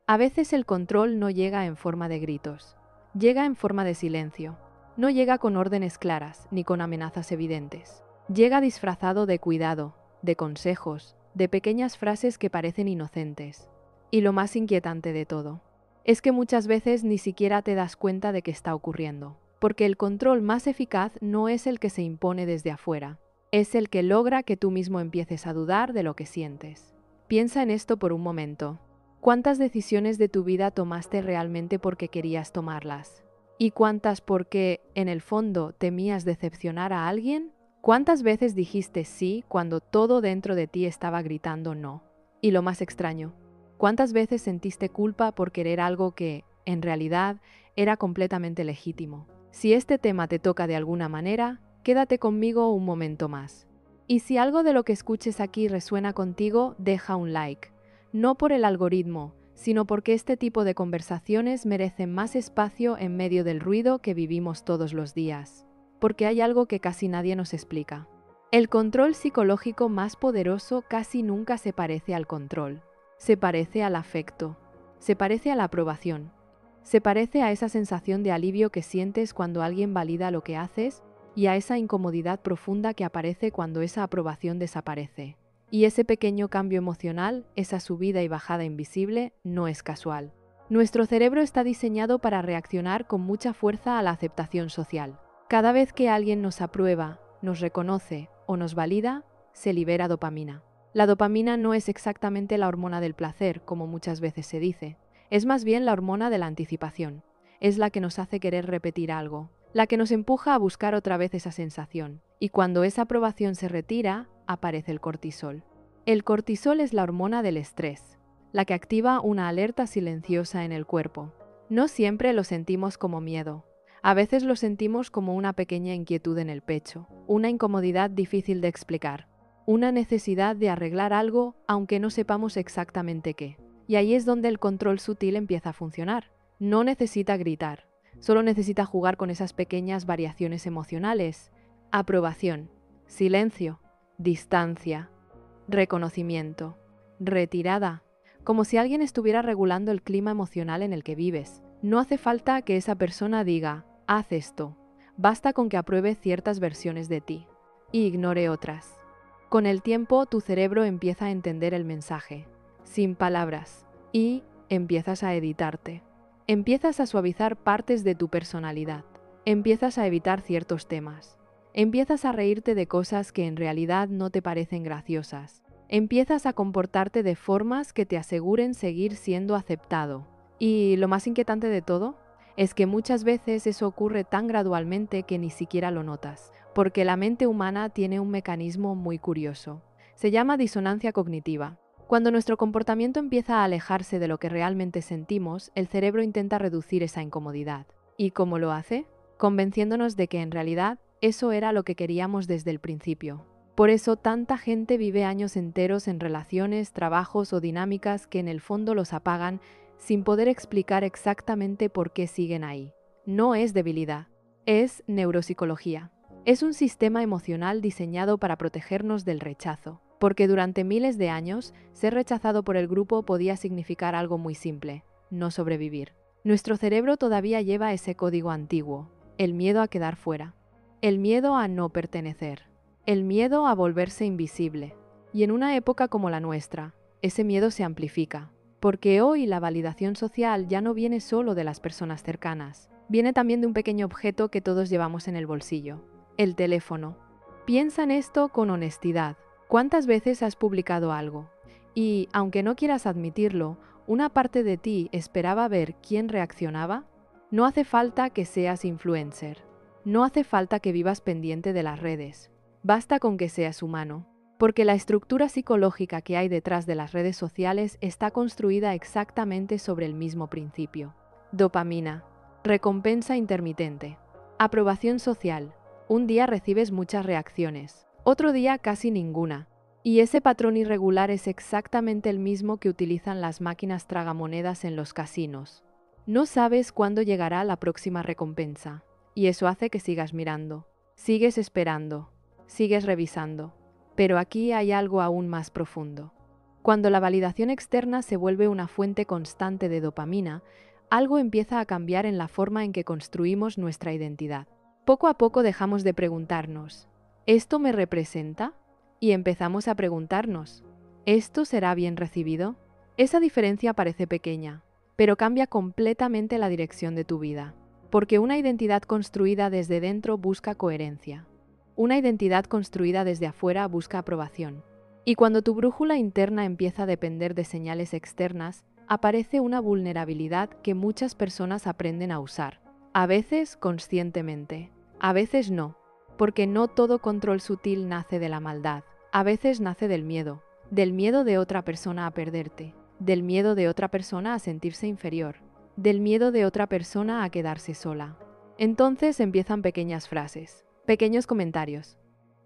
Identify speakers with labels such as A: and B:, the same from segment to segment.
A: A veces el control no llega en forma de gritos, llega en forma de silencio. No llega con órdenes claras ni con amenazas evidentes. Llega disfrazado de cuidado, de consejos, de pequeñas frases que parecen inocentes. Y lo más inquietante de todo es que muchas veces ni siquiera te das cuenta de que está ocurriendo, porque el control más eficaz no es el que se impone desde afuera, es el que logra que tú mismo empieces a dudar de lo que sientes. Piensa en esto por un momento. ¿Cuántas decisiones de tu vida tomaste realmente porque querías tomarlas? ¿Y cuántas porque, en el fondo, temías decepcionar a alguien? ¿Cuántas veces dijiste sí cuando todo dentro de ti estaba gritando no? Y lo más extraño, ¿cuántas veces sentiste culpa por querer algo que, en realidad, era completamente legítimo? Si este tema te toca de alguna manera, quédate conmigo un momento más. Y si algo de lo que escuches aquí resuena contigo, deja un like. No por el algoritmo, sino porque este tipo de conversaciones merecen más espacio en medio del ruido que vivimos todos los días. Porque hay algo que casi nadie nos explica. El control psicológico más poderoso casi nunca se parece al control. Se parece al afecto. Se parece a la aprobación. Se parece a esa sensación de alivio que sientes cuando alguien valida lo que haces y a esa incomodidad profunda que aparece cuando esa aprobación desaparece. Y ese pequeño cambio emocional, esa subida y bajada invisible, no es casual. Nuestro cerebro está diseñado para reaccionar con mucha fuerza a la aceptación social. Cada vez que alguien nos aprueba, nos reconoce o nos valida, se libera dopamina. La dopamina no es exactamente la hormona del placer, como muchas veces se dice. Es más bien la hormona de la anticipación. Es la que nos hace querer repetir algo, la que nos empuja a buscar otra vez esa sensación. Y cuando esa aprobación se retira, aparece el cortisol. El cortisol es la hormona del estrés, la que activa una alerta silenciosa en el cuerpo. No siempre lo sentimos como miedo. A veces lo sentimos como una pequeña inquietud en el pecho, una incomodidad difícil de explicar, una necesidad de arreglar algo aunque no sepamos exactamente qué. Y ahí es donde el control sutil empieza a funcionar. No necesita gritar, solo necesita jugar con esas pequeñas variaciones emocionales. Aprobación, silencio, distancia, reconocimiento, retirada, como si alguien estuviera regulando el clima emocional en el que vives. No hace falta que esa persona diga, haz esto. Basta con que apruebe ciertas versiones de ti y ignore otras. Con el tiempo, tu cerebro empieza a entender el mensaje, sin palabras, y empiezas a editarte. Empiezas a suavizar partes de tu personalidad. Empiezas a evitar ciertos temas. Empiezas a reírte de cosas que en realidad no te parecen graciosas. Empiezas a comportarte de formas que te aseguren seguir siendo aceptado. Y lo más inquietante de todo es que muchas veces eso ocurre tan gradualmente que ni siquiera lo notas, porque la mente humana tiene un mecanismo muy curioso. Se llama disonancia cognitiva. Cuando nuestro comportamiento empieza a alejarse de lo que realmente sentimos, el cerebro intenta reducir esa incomodidad. ¿Y cómo lo hace? Convenciéndonos de que en realidad eso era lo que queríamos desde el principio. Por eso tanta gente vive años enteros en relaciones, trabajos o dinámicas que en el fondo los apagan sin poder explicar exactamente por qué siguen ahí. No es debilidad, es neuropsicología. Es un sistema emocional diseñado para protegernos del rechazo, porque durante miles de años, ser rechazado por el grupo podía significar algo muy simple: no sobrevivir. Nuestro cerebro todavía lleva ese código antiguo, el miedo a quedar fuera, el miedo a no pertenecer, el miedo a volverse invisible. Y en una época como la nuestra, ese miedo se amplifica, porque hoy la validación social ya no viene solo de las personas cercanas, viene también de un pequeño objeto que todos llevamos en el bolsillo: el teléfono. Piensa en esto con honestidad. ¿Cuántas veces has publicado algo? Y, aunque no quieras admitirlo, una parte de ti esperaba ver quién reaccionaba. No hace falta que seas influencer. No hace falta que vivas pendiente de las redes. Basta con que seas humano. Porque la estructura psicológica que hay detrás de las redes sociales está construida exactamente sobre el mismo principio. Dopamina. Recompensa intermitente. Aprobación social. Un día recibes muchas reacciones, otro día casi ninguna. Y ese patrón irregular es exactamente el mismo que utilizan las máquinas tragamonedas en los casinos. No sabes cuándo llegará la próxima recompensa, y eso hace que sigas mirando, sigues esperando, sigues revisando. Pero aquí hay algo aún más profundo. Cuando la validación externa se vuelve una fuente constante de dopamina, algo empieza a cambiar en la forma en que construimos nuestra identidad. Poco a poco dejamos de preguntarnos, ¿esto me representa? Y empezamos a preguntarnos, ¿esto será bien recibido? Esa diferencia parece pequeña, pero cambia completamente la dirección de tu vida. Porque una identidad construida desde dentro busca coherencia. Una identidad construida desde afuera busca aprobación. Y cuando tu brújula interna empieza a depender de señales externas, aparece una vulnerabilidad que muchas personas aprenden a usar. A veces conscientemente, a veces no, porque no todo control sutil nace de la maldad. A veces nace del miedo de otra persona a perderte, del miedo de otra persona a sentirse inferior, del miedo de otra persona a quedarse sola. Entonces empiezan pequeñas frases, pequeños comentarios,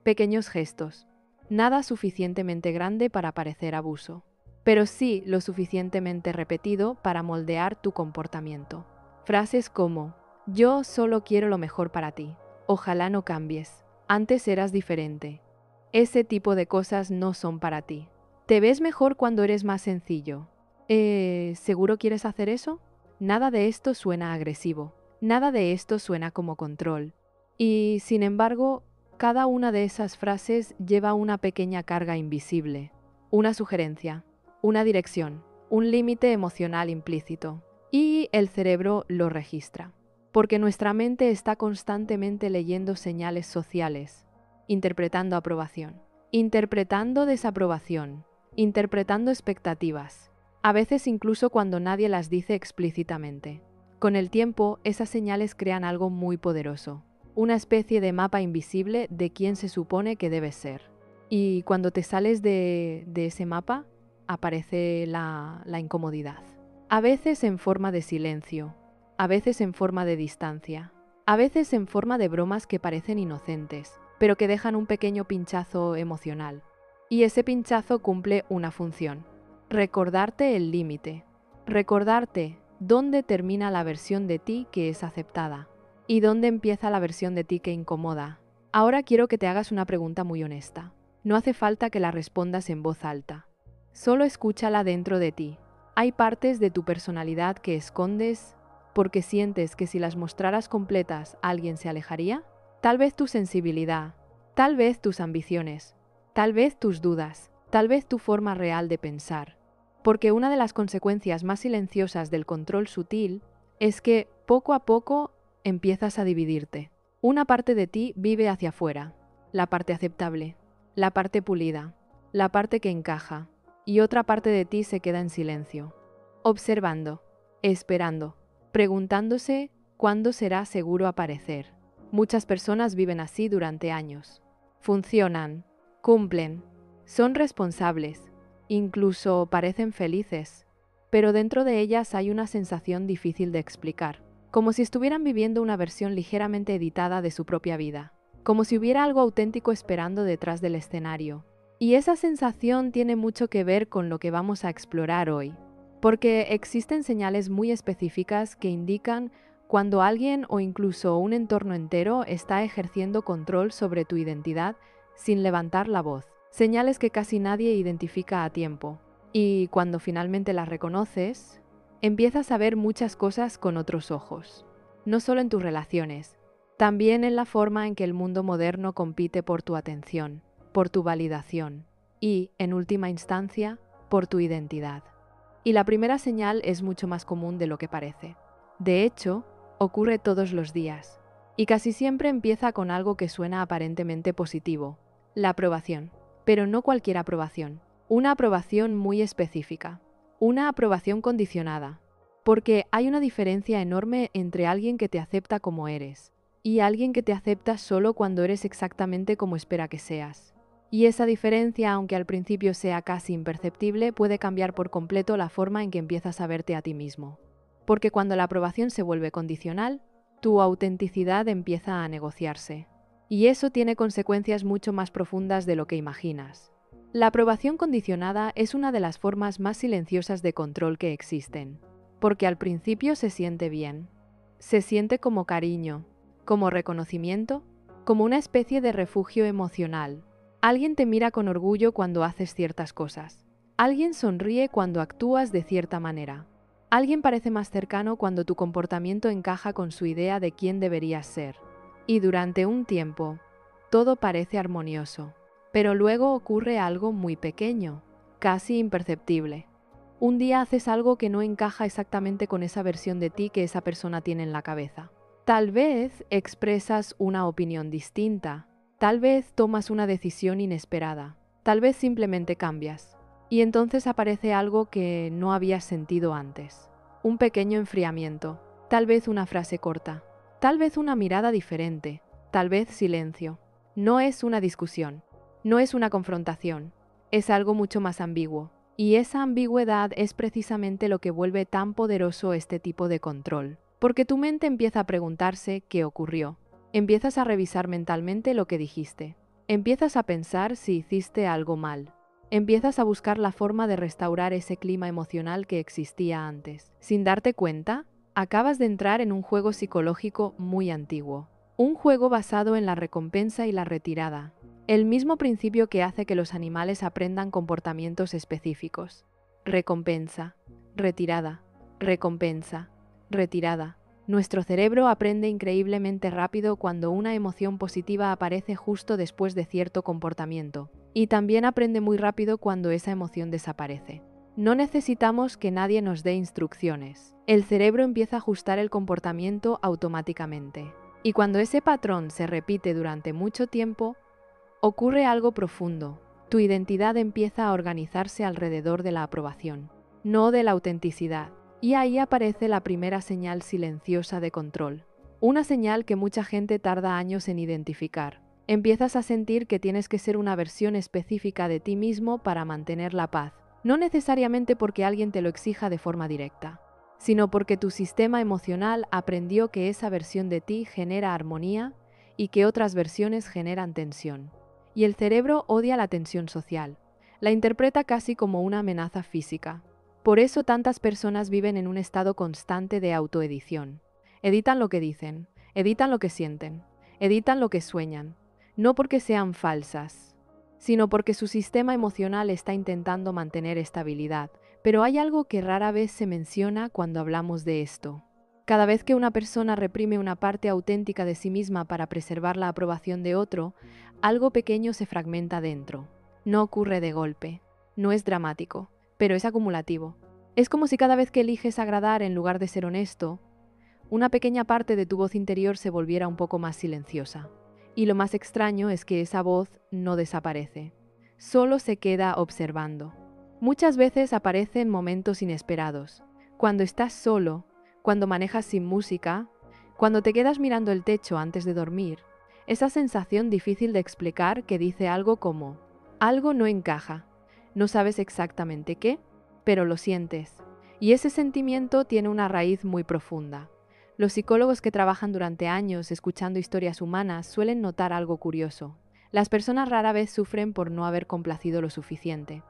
A: pequeños gestos. Nada suficientemente grande para parecer abuso, pero sí lo suficientemente repetido para moldear tu comportamiento. Frases como, yo solo quiero lo mejor para ti, ojalá no cambies, antes eras diferente. Ese tipo de cosas no son para ti. ¿Te ves mejor cuando eres más sencillo? ¿Seguro quieres hacer eso? Nada de esto suena agresivo, nada de esto suena como control. Y, sin embargo, cada una de esas frases lleva una pequeña carga invisible, una sugerencia, una dirección, un límite emocional implícito. Y el cerebro lo registra, porque nuestra mente está constantemente leyendo señales sociales, interpretando aprobación, interpretando desaprobación, interpretando expectativas, a veces incluso cuando nadie las dice explícitamente. Con el tiempo, esas señales crean algo muy poderoso, una especie de mapa invisible de quién se supone que debes ser. Y cuando te sales de ese mapa, aparece la incomodidad. A veces en forma de silencio, a veces en forma de distancia, a veces en forma de bromas que parecen inocentes, pero que dejan un pequeño pinchazo emocional. Y ese pinchazo cumple una función: recordarte el límite, recordarte dónde termina la versión de ti que es aceptada y dónde empieza la versión de ti que incomoda. Ahora quiero que te hagas una pregunta muy honesta. No hace falta que la respondas en voz alta. Solo escúchala dentro de ti. ¿Hay partes de tu personalidad que escondes porque sientes que si las mostraras completas alguien se alejaría? Tal vez tu sensibilidad, tal vez tus ambiciones, tal vez tus dudas, tal vez tu forma real de pensar. Porque una de las consecuencias más silenciosas del control sutil es que poco a poco empiezas a dividirte. Una parte de ti vive hacia afuera, la parte aceptable, la parte pulida, la parte que encaja, y otra parte de ti se queda en silencio, observando, esperando, preguntándose cuándo será seguro aparecer. Muchas personas viven así durante años. Funcionan, cumplen, son responsables, incluso parecen felices, pero dentro de ellas hay una sensación difícil de explicar, como si estuvieran viviendo una versión ligeramente editada de su propia vida, como si hubiera algo auténtico esperando detrás del escenario. Y esa sensación tiene mucho que ver con lo que vamos a explorar hoy, porque existen señales muy específicas que indican cuando alguien o incluso un entorno entero está ejerciendo control sobre tu identidad sin levantar la voz. Señales que casi nadie identifica a tiempo. Y cuando finalmente las reconoces, empiezas a ver muchas cosas con otros ojos. No solo en tus relaciones, también en la forma en que el mundo moderno compite por tu atención, por tu validación y, en última instancia, por tu identidad. Y la primera señal es mucho más común de lo que parece. De hecho, ocurre todos los días, y casi siempre empieza con algo que suena aparentemente positivo: la aprobación. Pero no cualquier aprobación, una aprobación muy específica, una aprobación condicionada, porque hay una diferencia enorme entre alguien que te acepta como eres y alguien que te acepta solo cuando eres exactamente como espera que seas. Y esa diferencia, aunque al principio sea casi imperceptible, puede cambiar por completo la forma en que empiezas a verte a ti mismo. Porque cuando la aprobación se vuelve condicional, tu autenticidad empieza a negociarse. Y eso tiene consecuencias mucho más profundas de lo que imaginas. La aprobación condicionada es una de las formas más silenciosas de control que existen, porque al principio se siente bien. Se siente como cariño, como reconocimiento, como una especie de refugio emocional. Alguien te mira con orgullo cuando haces ciertas cosas. Alguien sonríe cuando actúas de cierta manera. Alguien parece más cercano cuando tu comportamiento encaja con su idea de quién deberías ser. Y durante un tiempo, todo parece armonioso. Pero luego ocurre algo muy pequeño, casi imperceptible. Un día haces algo que no encaja exactamente con esa versión de ti que esa persona tiene en la cabeza. Tal vez expresas una opinión distinta, tal vez tomas una decisión inesperada, tal vez simplemente cambias. Y entonces aparece algo que no habías sentido antes. Un pequeño enfriamiento, tal vez una frase corta, tal vez una mirada diferente, tal vez silencio. No es una discusión, no es una confrontación, es algo mucho más ambiguo. Y esa ambigüedad es precisamente lo que vuelve tan poderoso este tipo de control. Porque tu mente empieza a preguntarse qué ocurrió. Empiezas a revisar mentalmente lo que dijiste. Empiezas a pensar si hiciste algo mal. Empiezas a buscar la forma de restaurar ese clima emocional que existía antes. Sin darte cuenta, acabas de entrar en un juego psicológico muy antiguo. Un juego basado en la recompensa y la retirada. El mismo principio que hace que los animales aprendan comportamientos específicos. Recompensa, retirada, recompensa, retirada. Nuestro cerebro aprende increíblemente rápido cuando una emoción positiva aparece justo después de cierto comportamiento, y también aprende muy rápido cuando esa emoción desaparece. No necesitamos que nadie nos dé instrucciones. El cerebro empieza a ajustar el comportamiento automáticamente. Y cuando ese patrón se repite durante mucho tiempo, ocurre algo profundo. Tu identidad empieza a organizarse alrededor de la aprobación, no de la autenticidad. Y ahí aparece la primera señal silenciosa de control. Una señal que mucha gente tarda años en identificar. Empiezas a sentir que tienes que ser una versión específica de ti mismo para mantener la paz. No necesariamente porque alguien te lo exija de forma directa, sino porque tu sistema emocional aprendió que esa versión de ti genera armonía y que otras versiones generan tensión. Y el cerebro odia la tensión social. La interpreta casi como una amenaza física. Por eso tantas personas viven en un estado constante de autoedición. Editan lo que dicen, editan lo que sienten, editan lo que sueñan, no porque sean falsas, sino porque su sistema emocional está intentando mantener estabilidad. Pero hay algo que rara vez se menciona cuando hablamos de esto. Cada vez que una persona reprime una parte auténtica de sí misma para preservar la aprobación de otro, algo pequeño se fragmenta dentro. No ocurre de golpe, no es dramático, pero es acumulativo. Es como si cada vez que eliges agradar en lugar de ser honesto, una pequeña parte de tu voz interior se volviera un poco más silenciosa. Y lo más extraño es que esa voz no desaparece, solo se queda observando. Muchas veces aparece en momentos inesperados, cuando estás solo, cuando manejas sin música, cuando te quedas mirando el techo antes de dormir. Esa sensación difícil de explicar que dice algo como, algo no encaja, no sabes exactamente qué, pero lo sientes. Y ese sentimiento tiene una raíz muy profunda. Los psicólogos que trabajan durante años escuchando historias humanas suelen notar algo curioso. Las personas rara vez sufren por no haber complacido lo suficiente,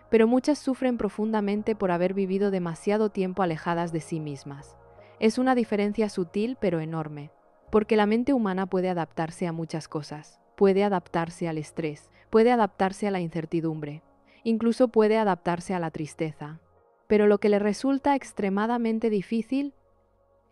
A: pero muchas sufren profundamente por haber vivido demasiado tiempo alejadas de sí mismas. Es una diferencia sutil pero enorme, porque la mente humana puede adaptarse a muchas cosas. Puede adaptarse al estrés, puede adaptarse a la incertidumbre, incluso puede adaptarse a la tristeza. Pero lo que le resulta extremadamente difícil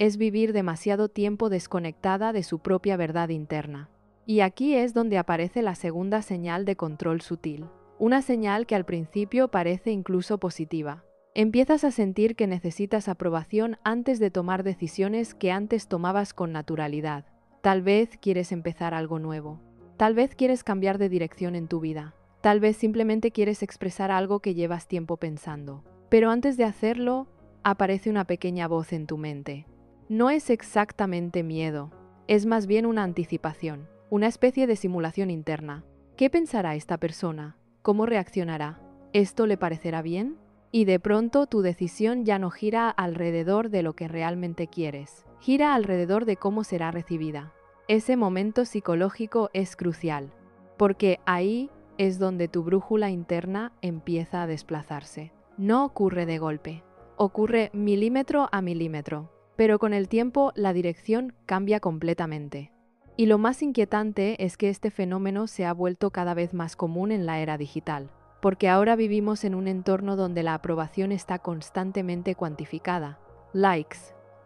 A: es vivir demasiado tiempo desconectada de su propia verdad interna. Y aquí es donde aparece la segunda señal de control sutil. Una señal que al principio parece incluso positiva. Empiezas a sentir que necesitas aprobación antes de tomar decisiones que antes tomabas con naturalidad. Tal vez quieres empezar algo nuevo. Tal vez quieres cambiar de dirección en tu vida. Tal vez simplemente quieres expresar algo que llevas tiempo pensando. Pero antes de hacerlo, aparece una pequeña voz en tu mente. No es exactamente miedo, es más bien una anticipación, una especie de simulación interna. ¿Qué pensará esta persona? ¿Cómo reaccionará? ¿Esto le parecerá bien? Y de pronto tu decisión ya no gira alrededor de lo que realmente quieres, gira alrededor de cómo será recibida. Ese momento psicológico es crucial, porque ahí es donde tu brújula interna empieza a desplazarse. No ocurre de golpe, ocurre milímetro a milímetro. Pero con el tiempo la dirección cambia completamente. Y lo más inquietante es que este fenómeno se ha vuelto cada vez más común en la era digital. porque ahora vivimos en un entorno donde la aprobación está constantemente cuantificada. Likes,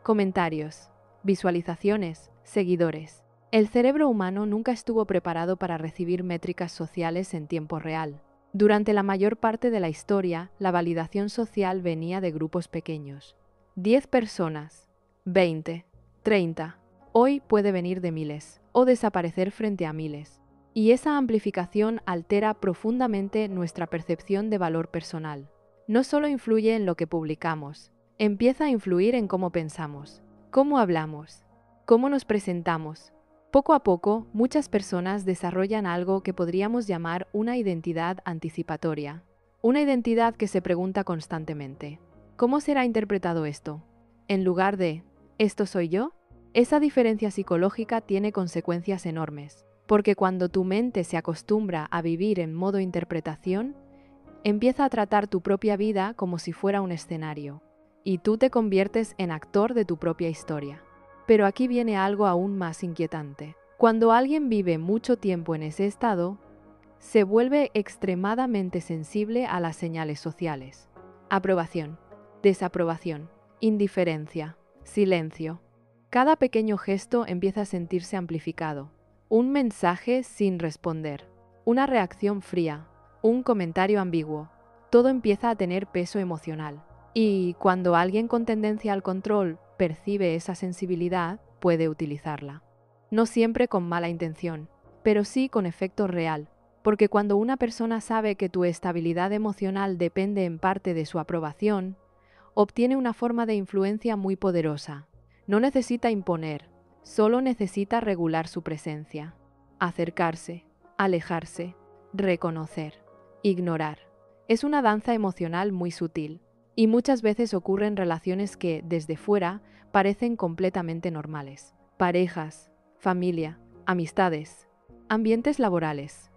A: comentarios, visualizaciones, seguidores. El cerebro humano nunca estuvo preparado para recibir métricas sociales en tiempo real. Durante la mayor parte de la historia, la validación social venía de grupos pequeños. 10 personas, 20, 30. Hoy puede venir de miles, o desaparecer frente a miles. Y esa amplificación altera profundamente nuestra percepción de valor personal. No solo influye en lo que publicamos, empieza a influir en cómo pensamos, cómo hablamos, cómo nos presentamos. Poco a poco, muchas personas desarrollan algo que podríamos llamar una identidad anticipatoria. Una identidad que se pregunta constantemente: ¿cómo será interpretado esto? En lugar de ¿esto soy yo? Esa diferencia psicológica tiene consecuencias enormes, porque cuando tu mente se acostumbra a vivir en modo interpretación, empieza a tratar tu propia vida como si fuera un escenario, y tú te conviertes en actor de tu propia historia. Pero aquí viene algo aún más inquietante. Cuando alguien vive mucho tiempo en ese estado, se vuelve extremadamente sensible a las señales sociales. Aprobación, desaprobación, indiferencia, silencio. Cada pequeño gesto empieza a sentirse amplificado. Un mensaje sin responder, una reacción fría, un comentario ambiguo. Todo empieza a tener peso emocional. Y cuando alguien con tendencia al control percibe esa sensibilidad, puede utilizarla. No siempre con mala intención, pero sí con efecto real, porque cuando una persona sabe que tu estabilidad emocional depende en parte de su aprobación, obtiene una forma de influencia muy poderosa. No necesita imponer, solo necesita regular su presencia, acercarse, alejarse, reconocer, ignorar. Es una danza emocional muy sutil, y muchas veces ocurre en relaciones que, desde fuera, parecen completamente normales. Parejas, familia, amistades, ambientes laborales,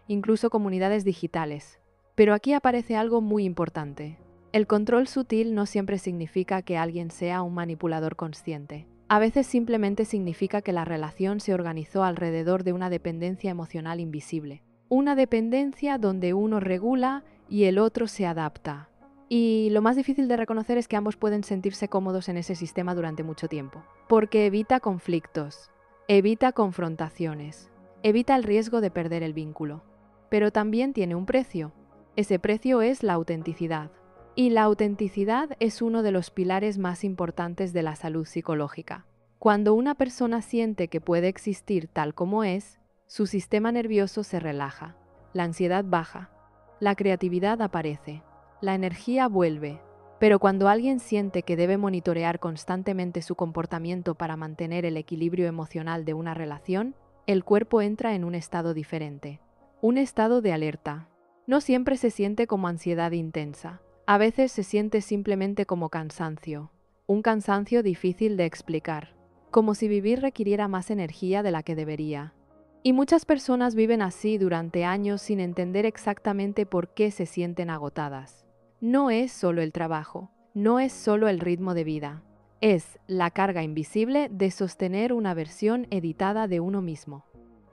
A: incluso comunidades digitales. Pero aquí aparece algo muy importante. El control sutil no siempre significa que alguien sea un manipulador consciente. A veces simplemente significa que la relación se organizó alrededor de una dependencia emocional invisible. Una dependencia donde uno regula y el otro se adapta. Y lo más difícil de reconocer es que ambos pueden sentirse cómodos en ese sistema durante mucho tiempo. Porque evita conflictos, evita confrontaciones, evita el riesgo de perder el vínculo. Pero también tiene un precio. Ese precio es la autenticidad. Y la autenticidad es uno de los pilares más importantes de la salud psicológica. Cuando una persona siente que puede existir tal como es, su sistema nervioso se relaja, la ansiedad baja, la creatividad aparece, la energía vuelve. Pero cuando alguien siente que debe monitorear constantemente su comportamiento para mantener el equilibrio emocional de una relación, el cuerpo entra en un estado diferente, un estado de alerta. No siempre se siente como ansiedad intensa. A veces se siente simplemente como cansancio, un cansancio difícil de explicar, como si vivir requiriera más energía de la que debería. Y muchas personas viven así durante años sin entender exactamente por qué se sienten agotadas. No es solo el trabajo, no es solo el ritmo de vida, es la carga invisible de sostener una versión editada de uno mismo.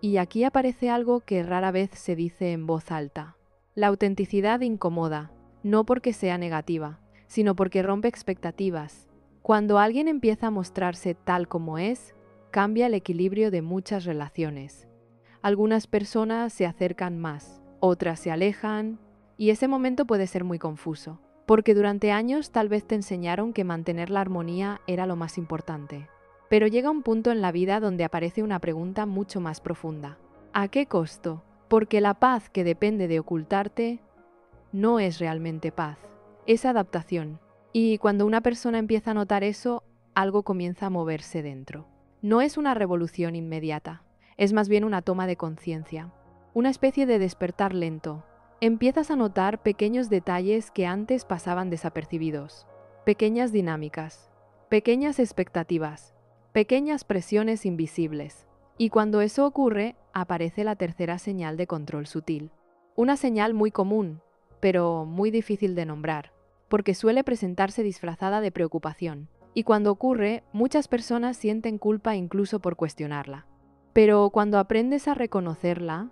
A: Y aquí aparece algo que rara vez se dice en voz alta. La autenticidad incomoda. No porque sea negativa, sino porque rompe expectativas. Cuando alguien empieza a mostrarse tal como es, cambia el equilibrio de muchas relaciones. Algunas personas se acercan más, otras se alejan, y ese momento puede ser muy confuso, porque durante años tal vez te enseñaron que mantener la armonía era lo más importante. Pero llega un punto en la vida donde aparece una pregunta mucho más profunda. ¿A qué costo? Porque la paz que depende de ocultarte no es realmente paz, es adaptación. Y cuando una persona empieza a notar eso, algo comienza a moverse dentro. No es una revolución inmediata, es más bien una toma de conciencia, una especie de despertar lento. Empiezas a notar pequeños detalles que antes pasaban desapercibidos, pequeñas dinámicas, pequeñas expectativas, pequeñas presiones invisibles. Y cuando eso ocurre, aparece la tercera señal de control sutil. Una señal muy común, pero muy difícil de nombrar, porque suele presentarse disfrazada de preocupación, y cuando ocurre, muchas personas sienten culpa incluso por cuestionarla. Pero cuando aprendes a reconocerla,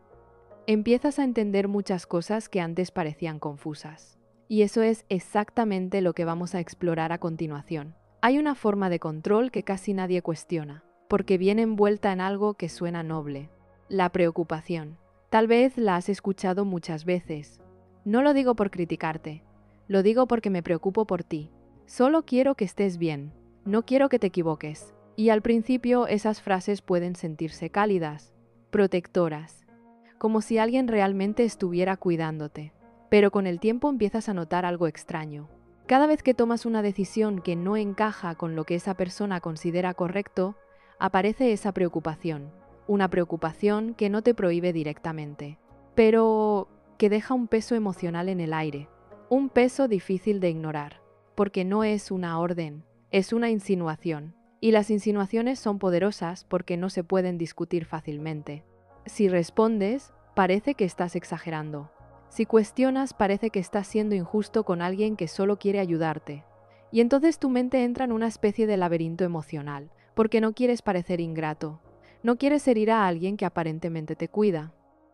A: Empiezas a entender muchas cosas que antes parecían confusas. Y eso es exactamente lo que vamos a explorar a continuación. Hay una forma de control que casi nadie cuestiona, porque viene envuelta en algo que suena noble: la preocupación. Tal vez la has escuchado muchas veces. No lo digo por criticarte, lo digo porque me preocupo por ti. Solo quiero que estés bien, no quiero que te equivoques. Y al principio esas frases pueden sentirse cálidas, protectoras, como si alguien realmente estuviera cuidándote. Pero con el tiempo empiezas a notar algo extraño. Cada vez que tomas una decisión que no encaja con lo que esa persona considera correcto, aparece esa preocupación. Una preocupación que no te prohíbe directamente, pero que deja un peso emocional en el aire. Un peso difícil de ignorar, porque no es una orden, es una insinuación. Y las insinuaciones son poderosas porque no se pueden discutir fácilmente. Si respondes, parece que estás exagerando. Si cuestionas, parece que estás siendo injusto con alguien que solo quiere ayudarte. Y entonces tu mente entra en una especie de laberinto emocional, porque no quieres parecer ingrato. No quieres herir a alguien que aparentemente te cuida.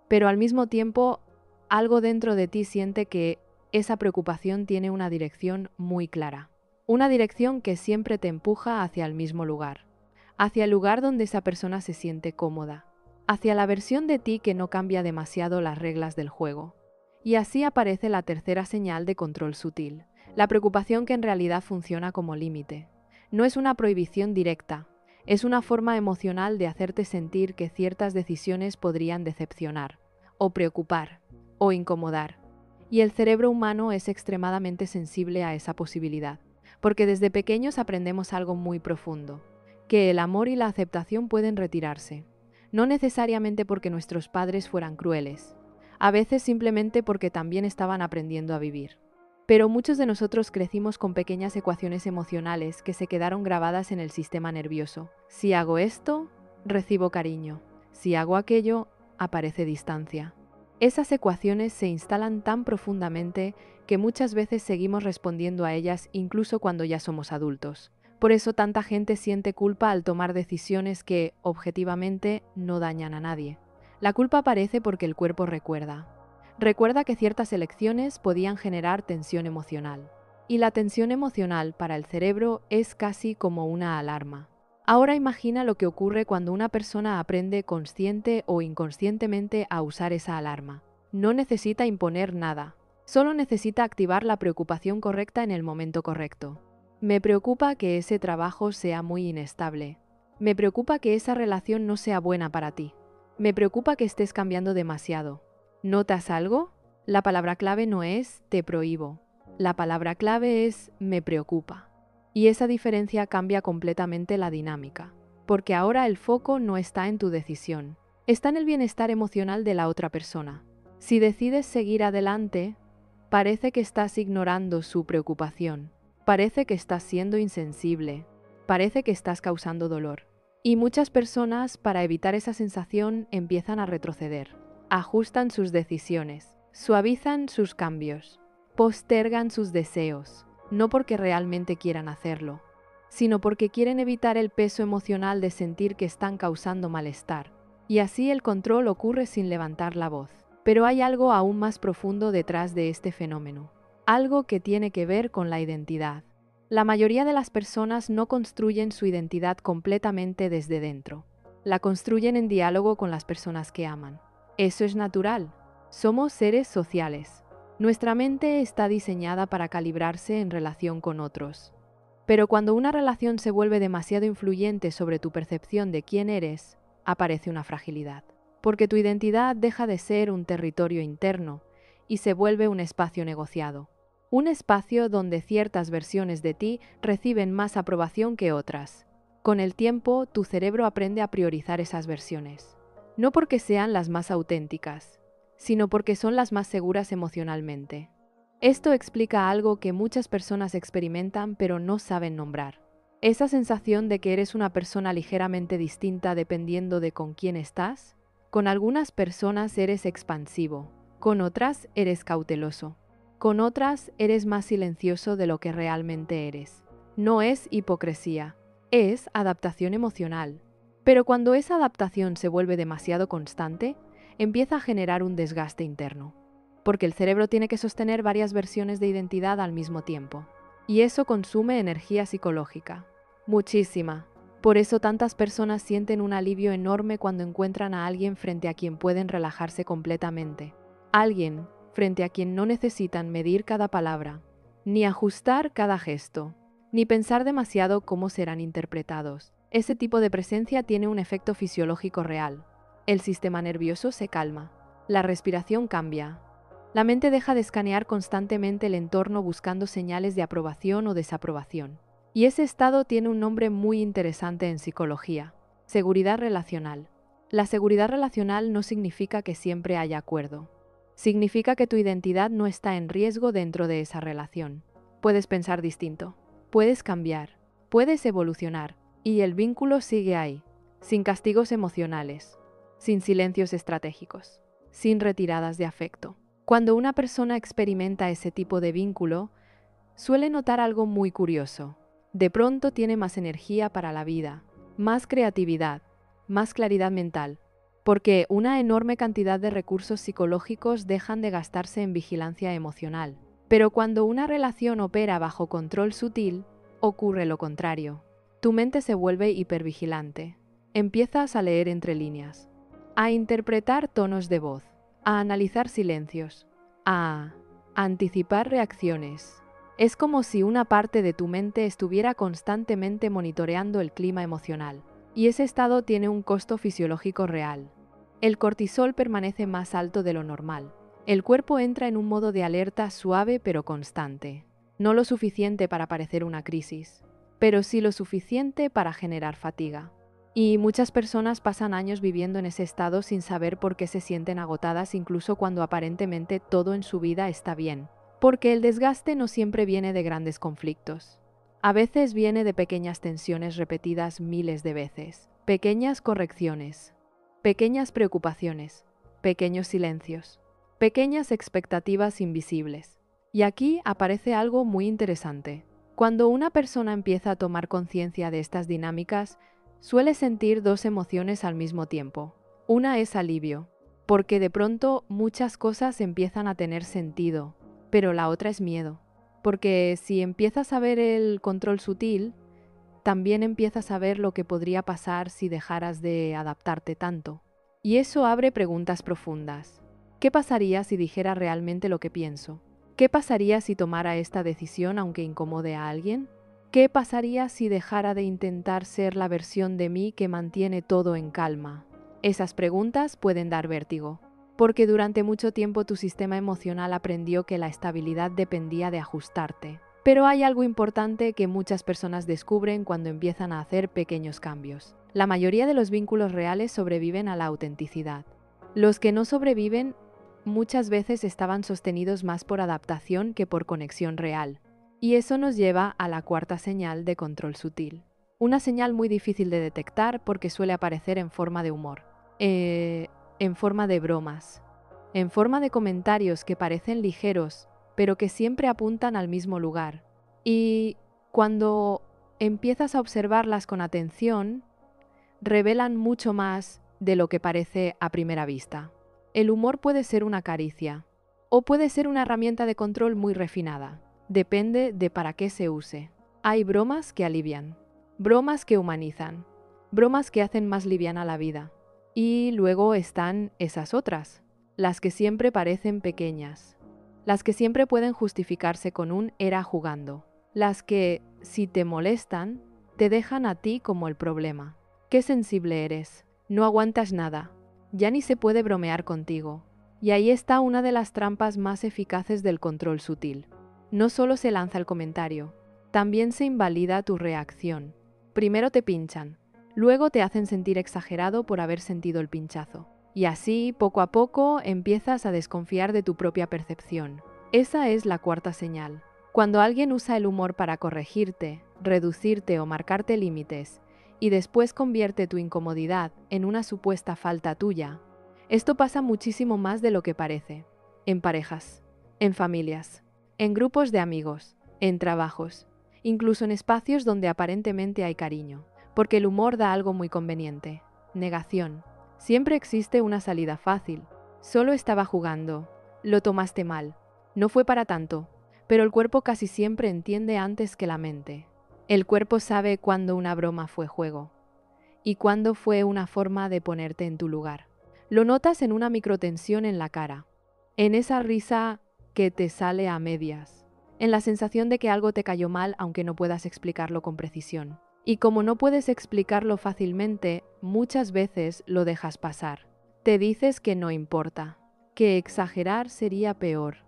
A: Pero al mismo tiempo, algo dentro de ti siente que esa preocupación tiene una dirección muy clara. Una dirección que siempre te empuja hacia el mismo lugar. Hacia el lugar donde esa persona se siente cómoda. Hacia la versión de ti que no cambia demasiado las reglas del juego. Y así aparece la tercera señal de control sutil, la preocupación que en realidad funciona como límite. No es una prohibición directa, es una forma emocional de hacerte sentir que ciertas decisiones podrían decepcionar, o preocupar, o incomodar. Y el cerebro humano es extremadamente sensible a esa posibilidad, porque desde pequeños aprendemos algo muy profundo, que el amor y la aceptación pueden retirarse, no necesariamente porque nuestros padres fueran crueles, a veces simplemente porque también estaban aprendiendo a vivir. Pero muchos de nosotros crecimos con pequeñas ecuaciones emocionales que se quedaron grabadas en el sistema nervioso. Si hago esto, recibo cariño. Si hago aquello, aparece distancia. Esas ecuaciones se instalan tan profundamente que muchas veces seguimos respondiendo a ellas incluso cuando ya somos adultos. Por eso tanta gente siente culpa al tomar decisiones que, objetivamente, no dañan a nadie. La culpa aparece porque el cuerpo recuerda. Recuerda que ciertas elecciones podían generar tensión emocional. Y la tensión emocional para el cerebro es casi como una alarma. Ahora imagina lo que ocurre cuando una persona aprende consciente o inconscientemente a usar esa alarma. No necesita imponer nada, solo necesita activar la preocupación correcta en el momento correcto. Me preocupa que ese trabajo sea muy inestable. Me preocupa que esa relación no sea buena para ti. Me preocupa que estés cambiando demasiado. ¿Notas algo? La palabra clave no es te prohíbo. La palabra clave es me preocupa. Y esa diferencia cambia completamente la dinámica, porque ahora el foco no está en tu decisión, está en el bienestar emocional de la otra persona. Si decides seguir adelante, parece que estás ignorando su preocupación, parece que estás siendo insensible, parece que estás causando dolor. Y muchas personas, para evitar esa sensación, empiezan a retroceder. Ajustan sus decisiones, suavizan sus cambios, postergan sus deseos, no porque realmente quieran hacerlo, sino porque quieren evitar el peso emocional de sentir que están causando malestar. Y así el control ocurre sin levantar la voz. Pero hay algo aún más profundo detrás de este fenómeno, algo que tiene que ver con la identidad. La mayoría de las personas no construyen su identidad completamente desde dentro. La construyen en diálogo con las personas que aman. Eso es natural. Somos seres sociales. Nuestra mente está diseñada para calibrarse en relación con otros. Pero cuando una relación se vuelve demasiado influyente sobre tu percepción de quién eres, aparece una fragilidad. Porque tu identidad deja de ser un territorio interno y se vuelve un espacio negociado. Un espacio donde ciertas versiones de ti reciben más aprobación que otras. Con el tiempo, tu cerebro aprende a priorizar esas versiones. No porque sean las más auténticas, sino porque son las más seguras emocionalmente. Esto explica algo que muchas personas experimentan pero no saben nombrar. Esa sensación de que eres una persona ligeramente distinta dependiendo de con quién estás. Con algunas personas eres expansivo, con otras eres cauteloso, con otras eres más silencioso de lo que realmente eres. No es hipocresía, es adaptación emocional. Pero cuando esa adaptación se vuelve demasiado constante, empieza a generar un desgaste interno, porque el cerebro tiene que sostener varias versiones de identidad al mismo tiempo. Y eso consume energía psicológica. Muchísima. Por eso tantas personas sienten un alivio enorme cuando encuentran a alguien frente a quien pueden relajarse completamente. Alguien frente a quien no necesitan medir cada palabra, ni ajustar cada gesto, ni pensar demasiado cómo serán interpretados. Ese tipo de presencia tiene un efecto fisiológico real. El sistema nervioso se calma, la respiración cambia, la mente deja de escanear constantemente el entorno buscando señales de aprobación o desaprobación. Y ese estado tiene un nombre muy interesante en psicología: seguridad relacional. La seguridad relacional no significa que siempre haya acuerdo. Significa que tu identidad no está en riesgo dentro de esa relación. Puedes pensar distinto, puedes cambiar, puedes evolucionar, y el vínculo sigue ahí, sin castigos emocionales, sin silencios estratégicos, sin retiradas de afecto. Cuando una persona experimenta ese tipo de vínculo, suele notar algo muy curioso. De pronto tiene más energía para la vida, más creatividad, más claridad mental, porque una enorme cantidad de recursos psicológicos dejan de gastarse en vigilancia emocional. Pero cuando una relación opera bajo control sutil, ocurre lo contrario. Tu mente se vuelve hipervigilante. Empiezas a leer entre líneas, a interpretar tonos de voz, a analizar silencios, a anticipar reacciones. Es como si una parte de tu mente estuviera constantemente monitoreando el clima emocional. Y ese estado tiene un costo fisiológico real. El cortisol permanece más alto de lo normal. El cuerpo entra en un modo de alerta suave pero constante. No lo suficiente para parecer una crisis, pero sí lo suficiente para generar fatiga. Y muchas personas pasan años viviendo en ese estado sin saber por qué se sienten agotadas incluso cuando aparentemente todo en su vida está bien. Porque el desgaste no siempre viene de grandes conflictos. A veces viene de pequeñas tensiones repetidas miles de veces, pequeñas correcciones, pequeñas preocupaciones, pequeños silencios, pequeñas expectativas invisibles. Y aquí aparece algo muy interesante. Cuando una persona empieza a tomar conciencia de estas dinámicas, suele sentir dos emociones al mismo tiempo. Una es alivio, porque de pronto muchas cosas empiezan a tener sentido, pero la otra es miedo, porque si empiezas a ver el control sutil, también empiezas a ver lo que podría pasar si dejaras de adaptarte tanto. Y eso abre preguntas profundas. ¿Qué pasaría si dijera realmente lo que pienso? ¿Qué pasaría si tomara esta decisión aunque incomode a alguien? ¿Qué pasaría si dejara de intentar ser la versión de mí que mantiene todo en calma? Esas preguntas pueden dar vértigo, porque durante mucho tiempo tu sistema emocional aprendió que la estabilidad dependía de ajustarte. Pero hay algo importante que muchas personas descubren cuando empiezan a hacer pequeños cambios. La mayoría de los vínculos reales sobreviven a la autenticidad. Los que no sobreviven muchas veces estaban sostenidos más por adaptación que por conexión real. Y eso nos lleva a la cuarta señal de control sutil. Una señal muy difícil de detectar porque suele aparecer en forma de humor, en forma de bromas, en forma de comentarios que parecen ligeros, pero que siempre apuntan al mismo lugar. Y cuando empiezas a observarlas con atención, revelan mucho más de lo que parece a primera vista. El humor puede ser una caricia, o puede ser una herramienta de control muy refinada. Depende de para qué se use. Hay bromas que alivian, bromas que humanizan, bromas que hacen más liviana la vida. Y luego están esas otras, las que siempre parecen pequeñas, las que siempre pueden justificarse con un era jugando, las que, si te molestan, te dejan a ti como el problema. Qué sensible eres, no aguantas nada, ya ni se puede bromear contigo. Y ahí está una de las trampas más eficaces del control sutil. No solo se lanza el comentario, también se invalida tu reacción. Primero te pinchan, luego te hacen sentir exagerado por haber sentido el pinchazo. Y así, poco a poco, empiezas a desconfiar de tu propia percepción. Esa es la cuarta señal. Cuando alguien usa el humor para corregirte, reducirte o marcarte límites, y después convierte tu incomodidad en una supuesta falta tuya, esto pasa muchísimo más de lo que parece. En parejas, en familias, en grupos de amigos, en trabajos, incluso en espacios donde aparentemente hay cariño, porque el humor da algo muy conveniente: negación. Siempre existe una salida fácil. Solo estaba jugando. Lo tomaste mal. No fue para tanto. Pero el cuerpo casi siempre entiende antes que la mente. El cuerpo sabe cuándo una broma fue juego y cuándo fue una forma de ponerte en tu lugar. Lo notas en una microtensión en la cara, en esa risa que te sale a medias, en la sensación de que algo te cayó mal aunque no puedas explicarlo con precisión. Y como no puedes explicarlo fácilmente, muchas veces lo dejas pasar. Te dices que no importa, que exagerar sería peor,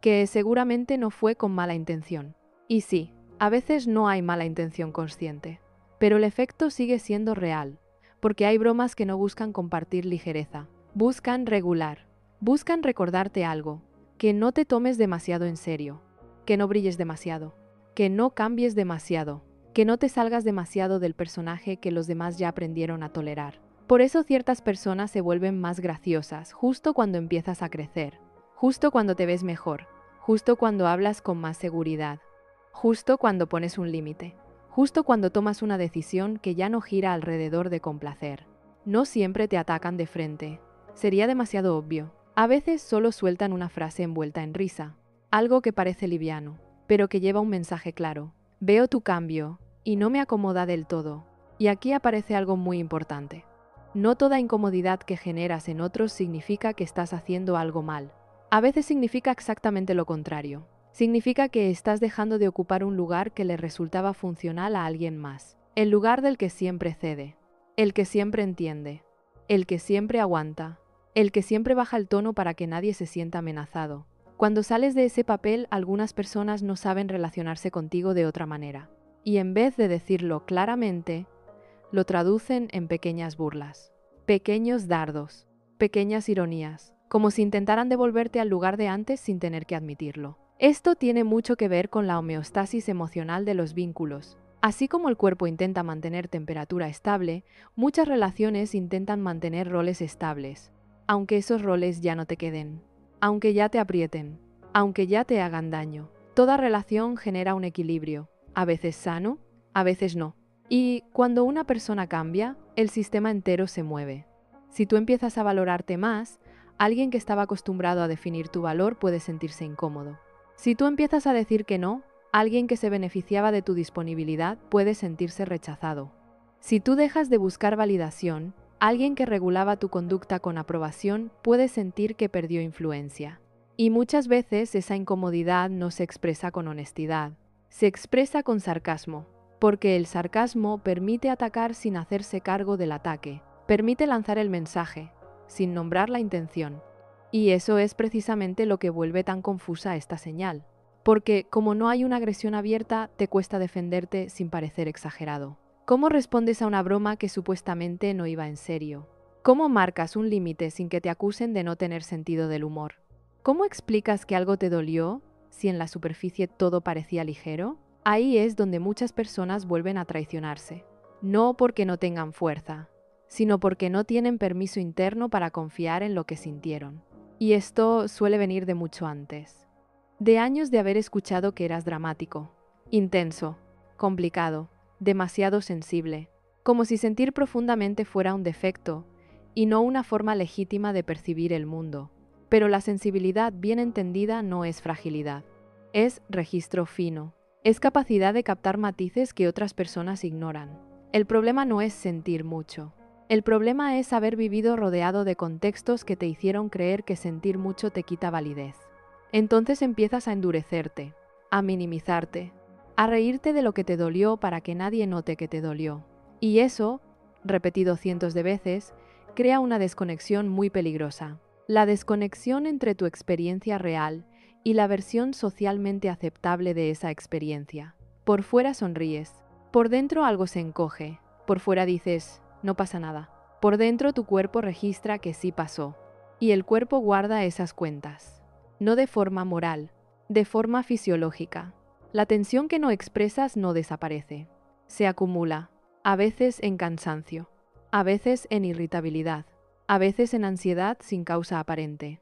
A: que seguramente no fue con mala intención. Y sí, a veces no hay mala intención consciente, pero el efecto sigue siendo real, porque hay bromas que no buscan compartir ligereza, buscan regular, buscan recordarte algo, que no te tomes demasiado en serio, que no brilles demasiado, que no cambies demasiado, que no te salgas demasiado del personaje que los demás ya aprendieron a tolerar. Por eso ciertas personas se vuelven más graciosas justo cuando empiezas a crecer, justo cuando te ves mejor, justo cuando hablas con más seguridad, justo cuando pones un límite, justo cuando tomas una decisión que ya no gira alrededor de complacer. No siempre te atacan de frente. Sería demasiado obvio. A veces solo sueltan una frase envuelta en risa, algo que parece liviano, pero que lleva un mensaje claro. Veo tu cambio, y no me acomoda del todo. Y aquí aparece algo muy importante. No toda incomodidad que generas en otros significa que estás haciendo algo mal. A veces significa exactamente lo contrario. Significa que estás dejando de ocupar un lugar que le resultaba funcional a alguien más. El lugar del que siempre cede, el que siempre entiende, el que siempre aguanta, el que siempre baja el tono para que nadie se sienta amenazado. Cuando sales de ese papel, algunas personas no saben relacionarse contigo de otra manera. Y en vez de decirlo claramente, lo traducen en pequeñas burlas, pequeños dardos, pequeñas ironías, como si intentaran devolverte al lugar de antes sin tener que admitirlo. Esto tiene mucho que ver con la homeostasis emocional de los vínculos. Así como el cuerpo intenta mantener temperatura estable, muchas relaciones intentan mantener roles estables, aunque esos roles ya no te queden, aunque ya te aprieten, aunque ya te hagan daño. Toda relación genera un equilibrio, a veces sano, a veces no. Y cuando una persona cambia, el sistema entero se mueve. Si tú empiezas a valorarte más, alguien que estaba acostumbrado a definir tu valor puede sentirse incómodo. Si tú empiezas a decir que no, alguien que se beneficiaba de tu disponibilidad puede sentirse rechazado. Si tú dejas de buscar validación, alguien que regulaba tu conducta con aprobación puede sentir que perdió influencia. Y muchas veces esa incomodidad no se expresa con honestidad, se expresa con sarcasmo, porque el sarcasmo permite atacar sin hacerse cargo del ataque, permite lanzar el mensaje, sin nombrar la intención. Y eso es precisamente lo que vuelve tan confusa esta señal, porque como no hay una agresión abierta, te cuesta defenderte sin parecer exagerado. ¿Cómo respondes a una broma que supuestamente no iba en serio? ¿Cómo marcas un límite sin que te acusen de no tener sentido del humor? ¿Cómo explicas que algo te dolió si en la superficie todo parecía ligero? Ahí es donde muchas personas vuelven a traicionarse. No porque no tengan fuerza, sino porque no tienen permiso interno para confiar en lo que sintieron. Y esto suele venir de mucho antes. De años de haber escuchado que eras dramático, intenso, complicado, demasiado sensible, como si sentir profundamente fuera un defecto y no una forma legítima de percibir el mundo. Pero la sensibilidad bien entendida no es fragilidad, es registro fino, es capacidad de captar matices que otras personas ignoran. El problema no es sentir mucho. El problema es haber vivido rodeado de contextos que te hicieron creer que sentir mucho te quita validez. Entonces empiezas a endurecerte, a minimizarte, a reírte de lo que te dolió para que nadie note que te dolió. Y eso, repetido cientos de veces, crea una desconexión muy peligrosa. La desconexión entre tu experiencia real y la versión socialmente aceptable de esa experiencia. Por fuera sonríes, por dentro algo se encoge, por fuera dices, no pasa nada. Por dentro tu cuerpo registra que sí pasó, y el cuerpo guarda esas cuentas. No de forma moral, de forma fisiológica. La tensión que no expresas no desaparece. Se acumula, a veces en cansancio, a veces en irritabilidad, a veces en ansiedad sin causa aparente.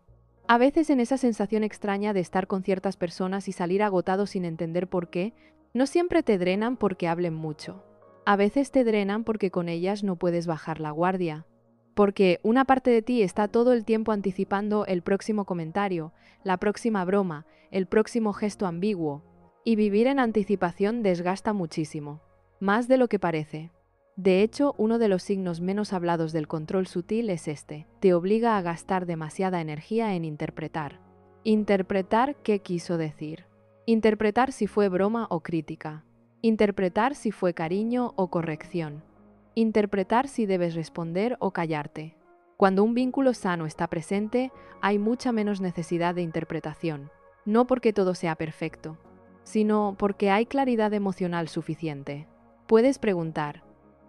A: A veces en esa sensación extraña de estar con ciertas personas y salir agotado sin entender por qué. No siempre te drenan porque hablen mucho. A veces te drenan porque con ellas no puedes bajar la guardia, Porque una parte de ti está todo el tiempo anticipando el próximo comentario, la próxima broma, el próximo gesto ambiguo. Y vivir en anticipación desgasta muchísimo, más de lo que parece. De hecho, uno de los signos menos hablados del control sutil es este. Te obliga a gastar demasiada energía en interpretar. Interpretar qué quiso decir. Interpretar si fue broma o crítica. Interpretar si fue cariño o corrección. Interpretar si debes responder o callarte. Cuando un vínculo sano está presente, hay mucha menos necesidad de interpretación. No porque todo sea perfecto, sino porque hay claridad emocional suficiente. Puedes preguntar.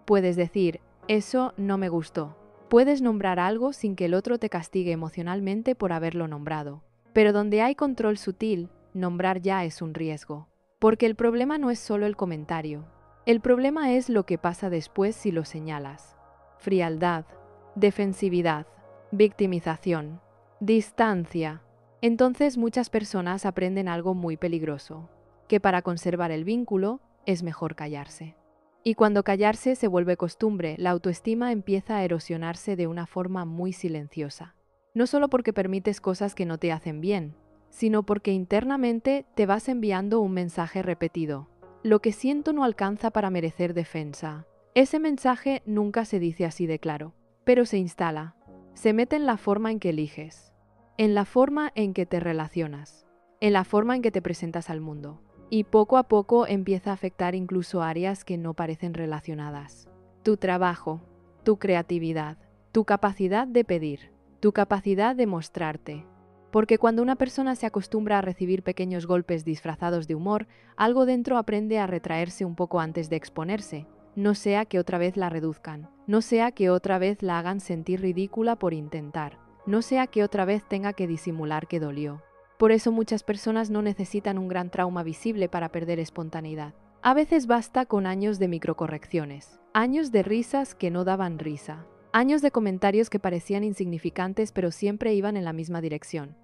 A: Puedes decir, eso no me gustó. Puedes nombrar algo sin que el otro te castigue emocionalmente por haberlo nombrado. Pero donde hay control sutil, nombrar ya es un riesgo. Porque el problema no es solo el comentario. El problema es lo que pasa después si lo señalas. Frialdad, defensividad, victimización, distancia. Entonces muchas personas aprenden algo muy peligroso, que para conservar el vínculo es mejor callarse. Y cuando callarse se vuelve costumbre, la autoestima empieza a erosionarse de una forma muy silenciosa. No solo porque permites cosas que no te hacen bien, sino porque internamente te vas enviando un mensaje repetido. Lo que siento no alcanza para merecer defensa. Ese mensaje nunca se dice así de claro, pero se instala. Se mete en la forma en que eliges, en la forma en que te relacionas, en la forma en que te presentas al mundo. Y poco a poco empieza a afectar incluso áreas que no parecen relacionadas. Tu trabajo, tu creatividad, tu capacidad de pedir, tu capacidad de mostrarte. Porque cuando una persona se acostumbra a recibir pequeños golpes disfrazados de humor, algo dentro aprende a retraerse un poco antes de exponerse. No sea que otra vez la reduzcan, no sea que otra vez la hagan sentir ridícula por intentar, no sea que otra vez tenga que disimular que dolió. Por eso muchas personas no necesitan un gran trauma visible para perder espontaneidad. A veces basta con años de microcorrecciones, años de risas que no daban risa, años de comentarios que parecían insignificantes pero siempre iban en la misma dirección.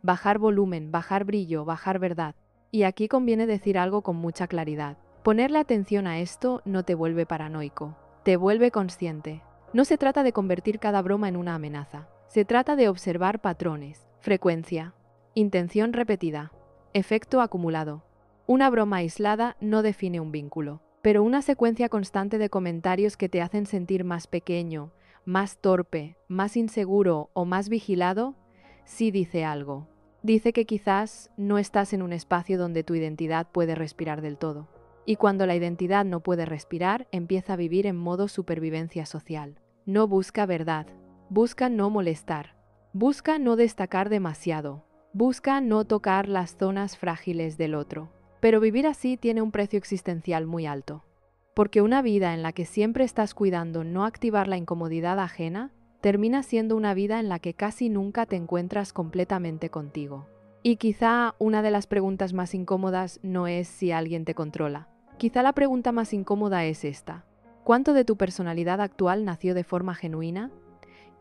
A: Bajar volumen, bajar brillo, bajar verdad. Y aquí conviene decir algo con mucha claridad. Ponerle atención a esto no te vuelve paranoico, te vuelve consciente. No se trata de convertir cada broma en una amenaza. Se trata de observar patrones, frecuencia, intención repetida, efecto acumulado. Una broma aislada no define un vínculo, pero una secuencia constante de comentarios que te hacen sentir más pequeño, más torpe, más inseguro o más vigilado, sí dice algo. Dice que quizás no estás en un espacio donde tu identidad puede respirar del todo. Y cuando la identidad no puede respirar, empieza a vivir en modo supervivencia social. No busca verdad, busca no molestar, busca no destacar demasiado, busca no tocar las zonas frágiles del otro. Pero vivir así tiene un precio existencial muy alto. Porque una vida en la que siempre estás cuidando no activar la incomodidad ajena, termina siendo una vida en la que casi nunca te encuentras completamente contigo. Y quizá una de las preguntas más incómodas no es si alguien te controla. Quizá la pregunta más incómoda es esta: ¿cuánto de tu personalidad actual nació de forma genuina?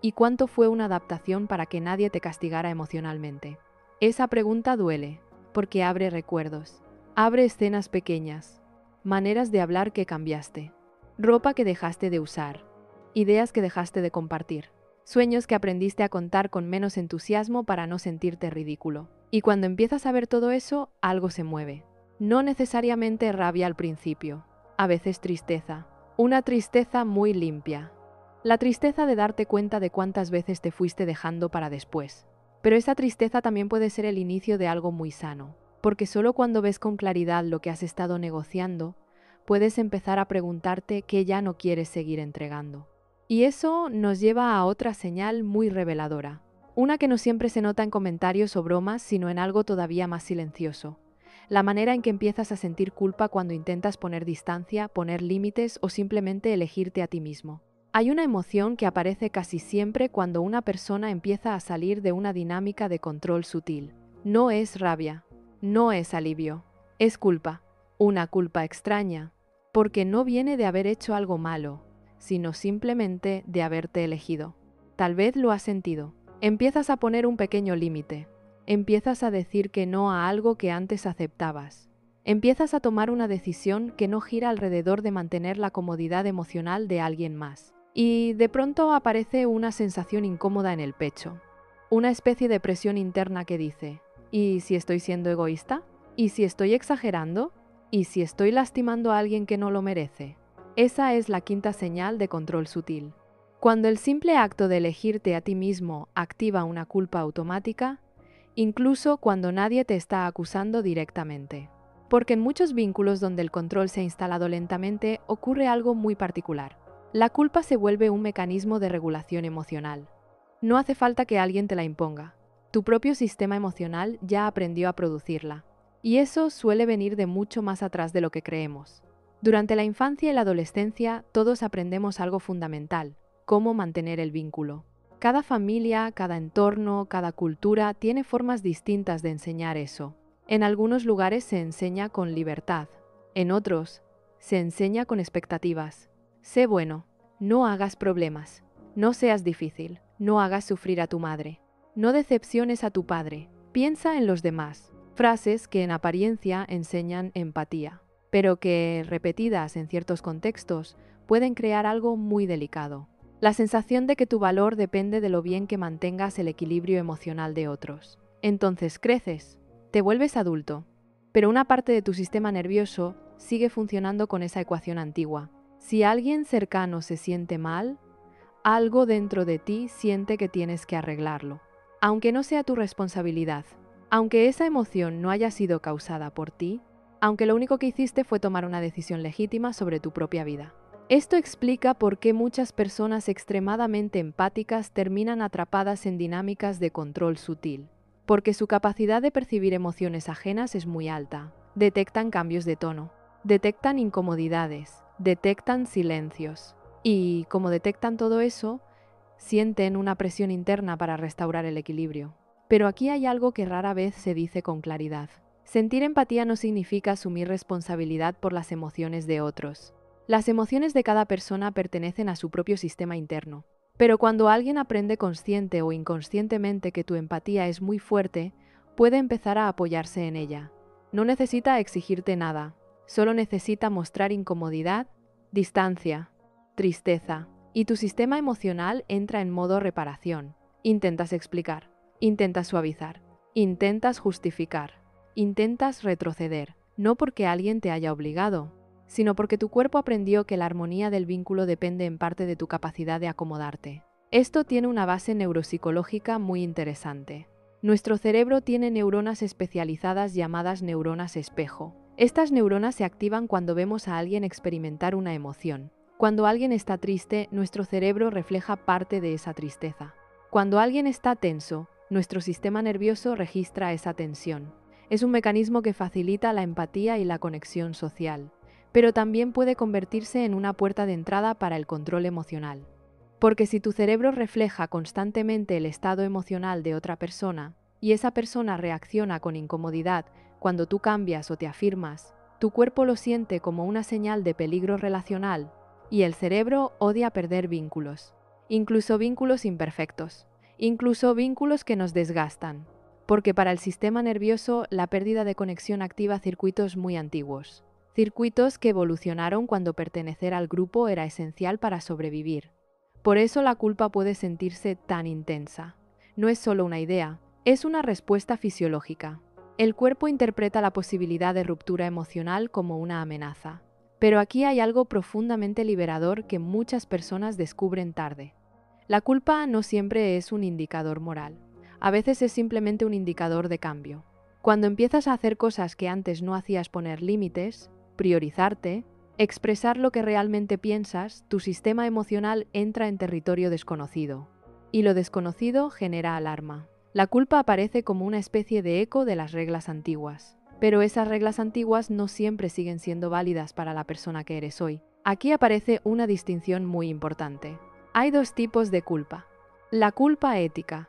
A: ¿Y cuánto fue una adaptación para que nadie te castigara emocionalmente? Esa pregunta duele, porque abre recuerdos, abre escenas pequeñas, maneras de hablar que cambiaste, ropa que dejaste de usar, ideas que dejaste de compartir, sueños que aprendiste a contar con menos entusiasmo para no sentirte ridículo. Y cuando empiezas a ver todo eso, algo se mueve. No necesariamente rabia al principio, a veces tristeza, una tristeza muy limpia. La tristeza de darte cuenta de cuántas veces te fuiste dejando para después. Pero esa tristeza también puede ser el inicio de algo muy sano, porque solo cuando ves con claridad lo que has estado negociando, puedes empezar a preguntarte qué ya no quieres seguir entregando. Y eso nos lleva a otra señal muy reveladora, una que no siempre se nota en comentarios o bromas, sino en algo todavía más silencioso. La manera en que empiezas a sentir culpa cuando intentas poner distancia, poner límites o simplemente elegirte a ti mismo. Hay una emoción que aparece casi siempre cuando una persona empieza a salir de una dinámica de control sutil. No es rabia, no es alivio, es culpa. Una culpa extraña, porque no viene de haber hecho algo malo, sino simplemente de haberte elegido. Tal vez lo has sentido. Empiezas a poner un pequeño límite. Empiezas a decir que no a algo que antes aceptabas. Empiezas a tomar una decisión que no gira alrededor de mantener la comodidad emocional de alguien más. y de pronto aparece una sensación incómoda en el pecho, una especie de presión interna que dice, ¿y si estoy siendo egoísta? ¿Y si estoy exagerando? ¿Y si estoy lastimando a alguien que no lo merece? Esa es la quinta señal de control sutil. Cuando el simple acto de elegirte a ti mismo activa una culpa automática, incluso cuando nadie te está acusando directamente. Porque en muchos vínculos donde el control se ha instalado lentamente ocurre algo muy particular. La culpa se vuelve un mecanismo de regulación emocional. No hace falta que alguien te la imponga. Tu propio sistema emocional ya aprendió a producirla. Y eso suele venir de mucho más atrás de lo que creemos. Durante la infancia y la adolescencia todos aprendemos algo fundamental: cómo mantener el vínculo. Cada familia, cada entorno, cada cultura tiene formas distintas de enseñar eso. En algunos lugares se enseña con libertad, en otros se enseña con expectativas. Sé bueno, no hagas problemas, no seas difícil, no hagas sufrir a tu madre, no decepciones a tu padre, piensa en los demás. Frases que en apariencia enseñan empatía, pero que, repetidas en ciertos contextos, pueden crear algo muy delicado. La sensación de que tu valor depende de lo bien que mantengas el equilibrio emocional de otros. Entonces creces, te vuelves adulto, pero una parte de tu sistema nervioso sigue funcionando con esa ecuación antigua. Si alguien cercano se siente mal, algo dentro de ti siente que tienes que arreglarlo, aunque no sea tu responsabilidad. Aunque esa emoción no haya sido causada por ti, aunque lo único que hiciste fue tomar una decisión legítima sobre tu propia vida. Esto explica por qué muchas personas extremadamente empáticas terminan atrapadas en dinámicas de control sutil. Porque su capacidad de percibir emociones ajenas es muy alta. Detectan cambios de tono, detectan incomodidades, detectan silencios. Y, como detectan todo eso, sienten una presión interna para restaurar el equilibrio. Pero aquí hay algo que rara vez se dice con claridad. Sentir empatía no significa asumir responsabilidad por las emociones de otros. Las emociones de cada persona pertenecen a su propio sistema interno. Pero cuando alguien aprende consciente o inconscientemente que tu empatía es muy fuerte, puede empezar a apoyarse en ella. No necesita exigirte nada, solo necesita mostrar incomodidad, distancia, tristeza, y tu sistema emocional entra en modo reparación. Intentas explicar, intentas suavizar, intentas justificar, intentas retroceder, no porque alguien te haya obligado, sino porque tu cuerpo aprendió que la armonía del vínculo depende en parte de tu capacidad de acomodarte. Esto tiene una base neuropsicológica muy interesante. Nuestro cerebro tiene neuronas especializadas llamadas neuronas espejo. Estas neuronas se activan cuando vemos a alguien experimentar una emoción. Cuando alguien está triste, nuestro cerebro refleja parte de esa tristeza. Cuando alguien está tenso, nuestro sistema nervioso registra esa tensión. Es un mecanismo que facilita la empatía y la conexión social, pero también puede convertirse en una puerta de entrada para el control emocional. Porque si tu cerebro refleja constantemente el estado emocional de otra persona, y esa persona reacciona con incomodidad cuando tú cambias o te afirmas, tu cuerpo lo siente como una señal de peligro relacional, y el cerebro odia perder vínculos, incluso vínculos imperfectos, incluso vínculos que nos desgastan, porque para el sistema nervioso la pérdida de conexión activa circuitos muy antiguos, circuitos que evolucionaron cuando pertenecer al grupo era esencial para sobrevivir. Por eso la culpa puede sentirse tan intensa. No es solo una idea, es una respuesta fisiológica. El cuerpo interpreta la posibilidad de ruptura emocional como una amenaza. Pero aquí hay algo profundamente liberador que muchas personas descubren tarde. La culpa no siempre es un indicador moral. A veces es simplemente un indicador de cambio. Cuando empiezas a hacer cosas que antes no hacías, poner límites, priorizarte, expresar lo que realmente piensas, tu sistema emocional entra en territorio desconocido. Y lo desconocido genera alarma. La culpa aparece como una especie de eco de las reglas antiguas. Pero esas reglas antiguas no siempre siguen siendo válidas para la persona que eres hoy. Aquí aparece una distinción muy importante. Hay dos tipos de culpa: la culpa ética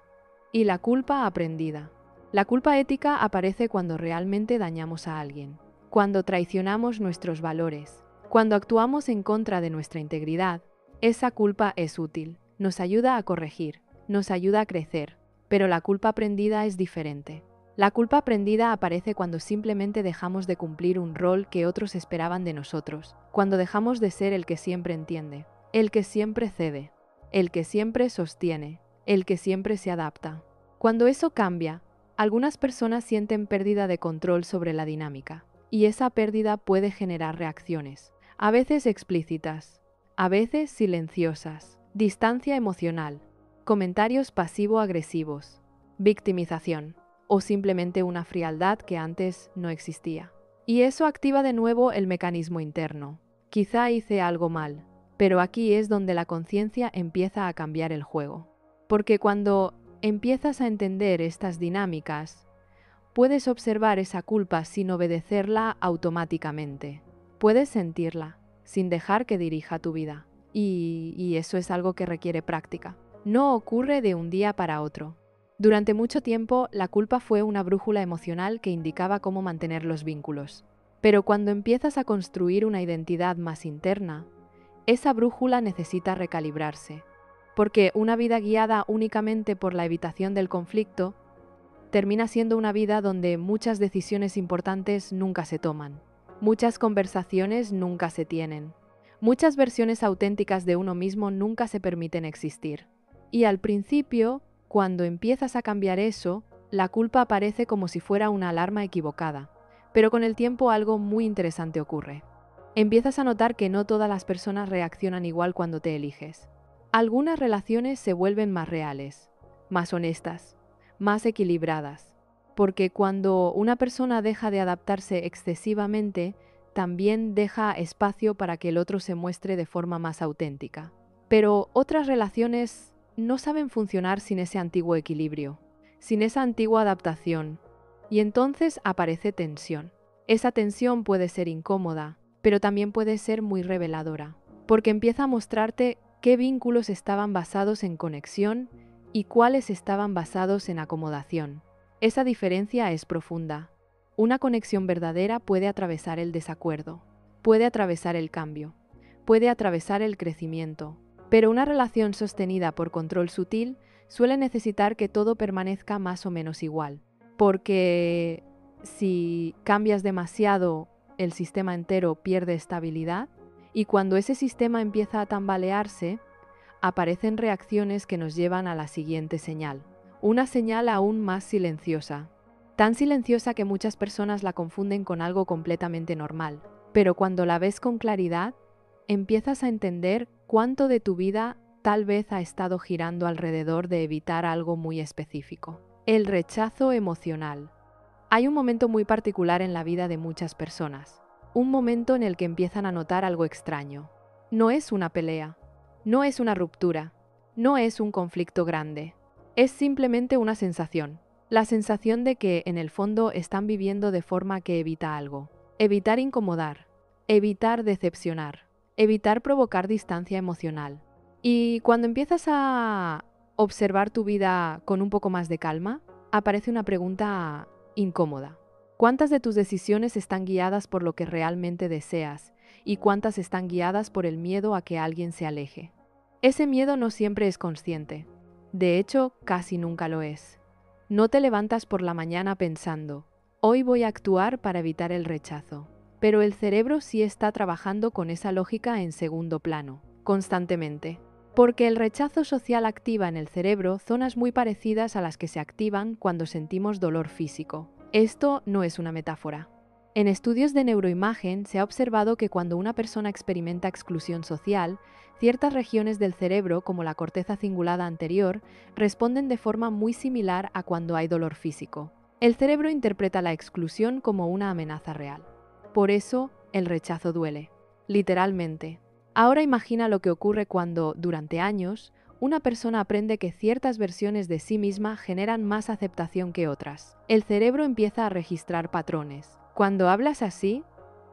A: y la culpa aprendida. La culpa ética aparece cuando realmente dañamos a alguien, cuando traicionamos nuestros valores, cuando actuamos en contra de nuestra integridad. Esa culpa es útil, nos ayuda a corregir, nos ayuda a crecer, pero la culpa aprendida es diferente. La culpa aprendida aparece cuando simplemente dejamos de cumplir un rol que otros esperaban de nosotros, cuando dejamos de ser el que siempre entiende, el que siempre cede, el que siempre sostiene, el que siempre se adapta. Cuando eso cambia, algunas personas sienten pérdida de control sobre la dinámica, y esa pérdida puede generar reacciones, a veces explícitas, a veces silenciosas, distancia emocional, comentarios pasivo-agresivos, victimización, o simplemente una frialdad que antes no existía. Y eso activa de nuevo el mecanismo interno. Quizá hice algo mal, pero aquí es donde la conciencia empieza a cambiar el juego. Porque cuando empiezas a entender estas dinámicas, puedes observar esa culpa sin obedecerla automáticamente. Puedes sentirla, sin dejar que dirija tu vida. Y eso es algo que requiere práctica. No ocurre de un día para otro. Durante mucho tiempo, la culpa fue una brújula emocional que indicaba cómo mantener los vínculos. Pero cuando empiezas a construir una identidad más interna, esa brújula necesita recalibrarse. Porque una vida guiada únicamente por la evitación del conflicto termina siendo una vida donde muchas decisiones importantes nunca se toman, muchas conversaciones nunca se tienen, muchas versiones auténticas de uno mismo nunca se permiten existir. Y al principio, cuando empiezas a cambiar eso, la culpa aparece como si fuera una alarma equivocada. Pero con el tiempo algo muy interesante ocurre. Empiezas a notar que no todas las personas reaccionan igual cuando te eliges. Algunas relaciones se vuelven más reales, más honestas, más equilibradas, porque cuando una persona deja de adaptarse excesivamente, también deja espacio para que el otro se muestre de forma más auténtica. Pero otras relaciones no saben funcionar sin ese antiguo equilibrio, sin esa antigua adaptación, y entonces aparece tensión. Esa tensión puede ser incómoda, pero también puede ser muy reveladora, porque empieza a mostrarte qué vínculos estaban basados en conexión y cuáles estaban basados en acomodación. Esa diferencia es profunda. Una conexión verdadera puede atravesar el desacuerdo, puede atravesar el cambio, puede atravesar el crecimiento, pero una relación sostenida por control sutil suele necesitar que todo permanezca más o menos igual, porque si cambias demasiado, el sistema entero pierde estabilidad, y cuando ese sistema empieza a tambalearse, aparecen reacciones que nos llevan a la siguiente señal. Una señal aún más silenciosa. Tan silenciosa que muchas personas la confunden con algo completamente normal. Pero cuando la ves con claridad, empiezas a entender cuánto de tu vida tal vez ha estado girando alrededor de evitar algo muy específico. El rechazo emocional. Hay un momento muy particular en la vida de muchas personas. Un momento en el que empiezan a notar algo extraño. No es una pelea. No es una ruptura, no es un conflicto grande, es simplemente una sensación. La sensación de que, en el fondo, están viviendo de forma que evita algo. Evitar incomodar, evitar decepcionar, evitar provocar distancia emocional. Y cuando empiezas a observar tu vida con un poco más de calma, aparece una pregunta incómoda. ¿Cuántas de tus decisiones están guiadas por lo que realmente deseas y cuántas están guiadas por el miedo a que alguien se aleje? Ese miedo no siempre es consciente. De hecho, casi nunca lo es. No te levantas por la mañana pensando, hoy voy a actuar para evitar el rechazo. Pero el cerebro sí está trabajando con esa lógica en segundo plano, constantemente. Porque el rechazo social activa en el cerebro zonas muy parecidas a las que se activan cuando sentimos dolor físico. Esto no es una metáfora. En estudios de neuroimagen se ha observado que cuando una persona experimenta exclusión social, ciertas regiones del cerebro, como la corteza cingulada anterior, responden de forma muy similar a cuando hay dolor físico. El cerebro interpreta la exclusión como una amenaza real. Por eso, el rechazo duele. Literalmente. Ahora imagina lo que ocurre cuando, durante años, una persona aprende que ciertas versiones de sí misma generan más aceptación que otras. El cerebro empieza a registrar patrones. Cuando hablas así,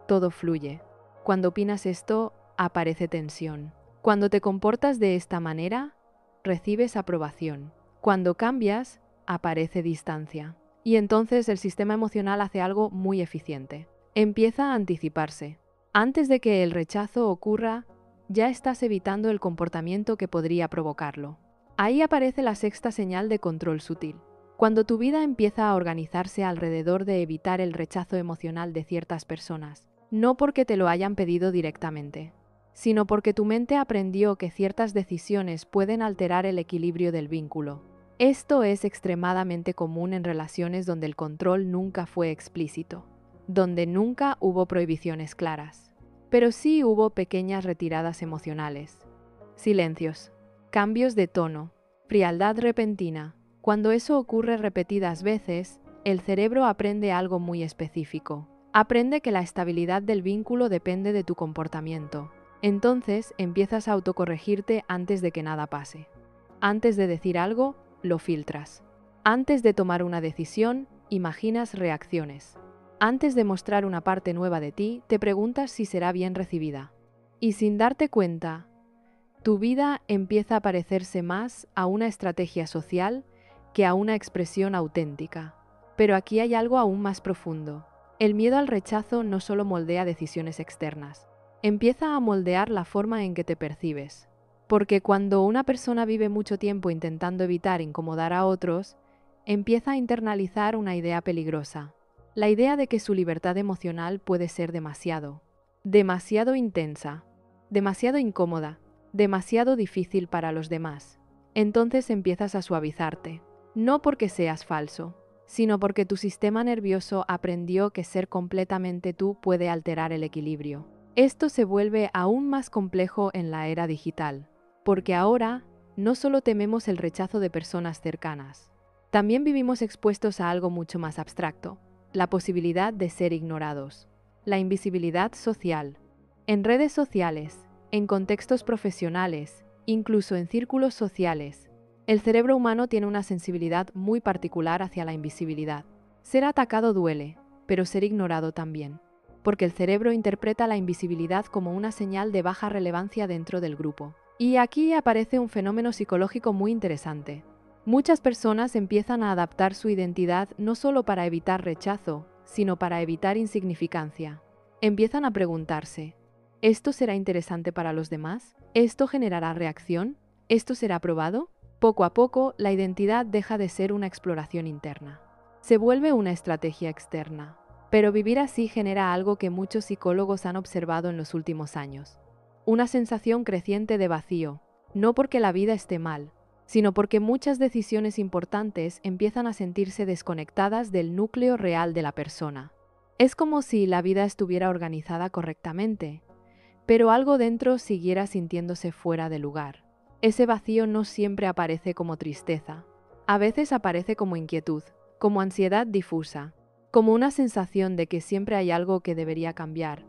A: todo fluye. Cuando opinas esto, aparece tensión. Cuando te comportas de esta manera, recibes aprobación. Cuando cambias, aparece distancia. Y entonces el sistema emocional hace algo muy eficiente. Empieza a anticiparse. Antes de que el rechazo ocurra, ya estás evitando el comportamiento que podría provocarlo. Ahí aparece la sexta señal de control sutil. Cuando tu vida empieza a organizarse alrededor de evitar el rechazo emocional de ciertas personas, no porque te lo hayan pedido directamente, sino porque tu mente aprendió que ciertas decisiones pueden alterar el equilibrio del vínculo. Esto es extremadamente común en relaciones donde el control nunca fue explícito, donde nunca hubo prohibiciones claras, pero sí hubo pequeñas retiradas emocionales, silencios, cambios de tono, frialdad repentina. Cuando eso ocurre repetidas veces, el cerebro aprende algo muy específico. Aprende que la estabilidad del vínculo depende de tu comportamiento. Entonces empiezas a autocorregirte antes de que nada pase. Antes de decir algo, lo filtras. Antes de tomar una decisión, imaginas reacciones. Antes de mostrar una parte nueva de ti, te preguntas si será bien recibida. Y sin darte cuenta, tu vida empieza a parecerse más a una estrategia social que a una expresión auténtica. Pero aquí hay algo aún más profundo. El miedo al rechazo no solo moldea decisiones externas, empieza a moldear la forma en que te percibes. Porque cuando una persona vive mucho tiempo intentando evitar incomodar a otros, empieza a internalizar una idea peligrosa. La idea de que su libertad emocional puede ser demasiado intensa, demasiado incómoda, demasiado difícil para los demás. Entonces empiezas a suavizarte, no porque seas falso, sino porque tu sistema nervioso aprendió que ser completamente tú puede alterar el equilibrio. Esto se vuelve aún más complejo en la era digital, porque ahora no solo tememos el rechazo de personas cercanas, también vivimos expuestos a algo mucho más abstracto, la posibilidad de ser ignorados, la invisibilidad social. En redes sociales, en contextos profesionales, incluso en círculos sociales, el cerebro humano tiene una sensibilidad muy particular hacia la invisibilidad. Ser atacado duele, pero ser ignorado también, porque el cerebro interpreta la invisibilidad como una señal de baja relevancia dentro del grupo. Y aquí aparece un fenómeno psicológico muy interesante. Muchas personas empiezan a adaptar su identidad no solo para evitar rechazo, sino para evitar insignificancia. Empiezan a preguntarse, ¿esto será interesante para los demás? ¿Esto generará reacción? ¿Esto será aprobado? Poco a poco, la identidad deja de ser una exploración interna. Se vuelve una estrategia externa. Pero vivir así genera algo que muchos psicólogos han observado en los últimos años. Una sensación creciente de vacío, no porque la vida esté mal, sino porque muchas decisiones importantes empiezan a sentirse desconectadas del núcleo real de la persona. Es como si la vida estuviera organizada correctamente, pero algo dentro siguiera sintiéndose fuera de lugar. Ese vacío no siempre aparece como tristeza. A veces aparece como inquietud, como ansiedad difusa, como una sensación de que siempre hay algo que debería cambiar,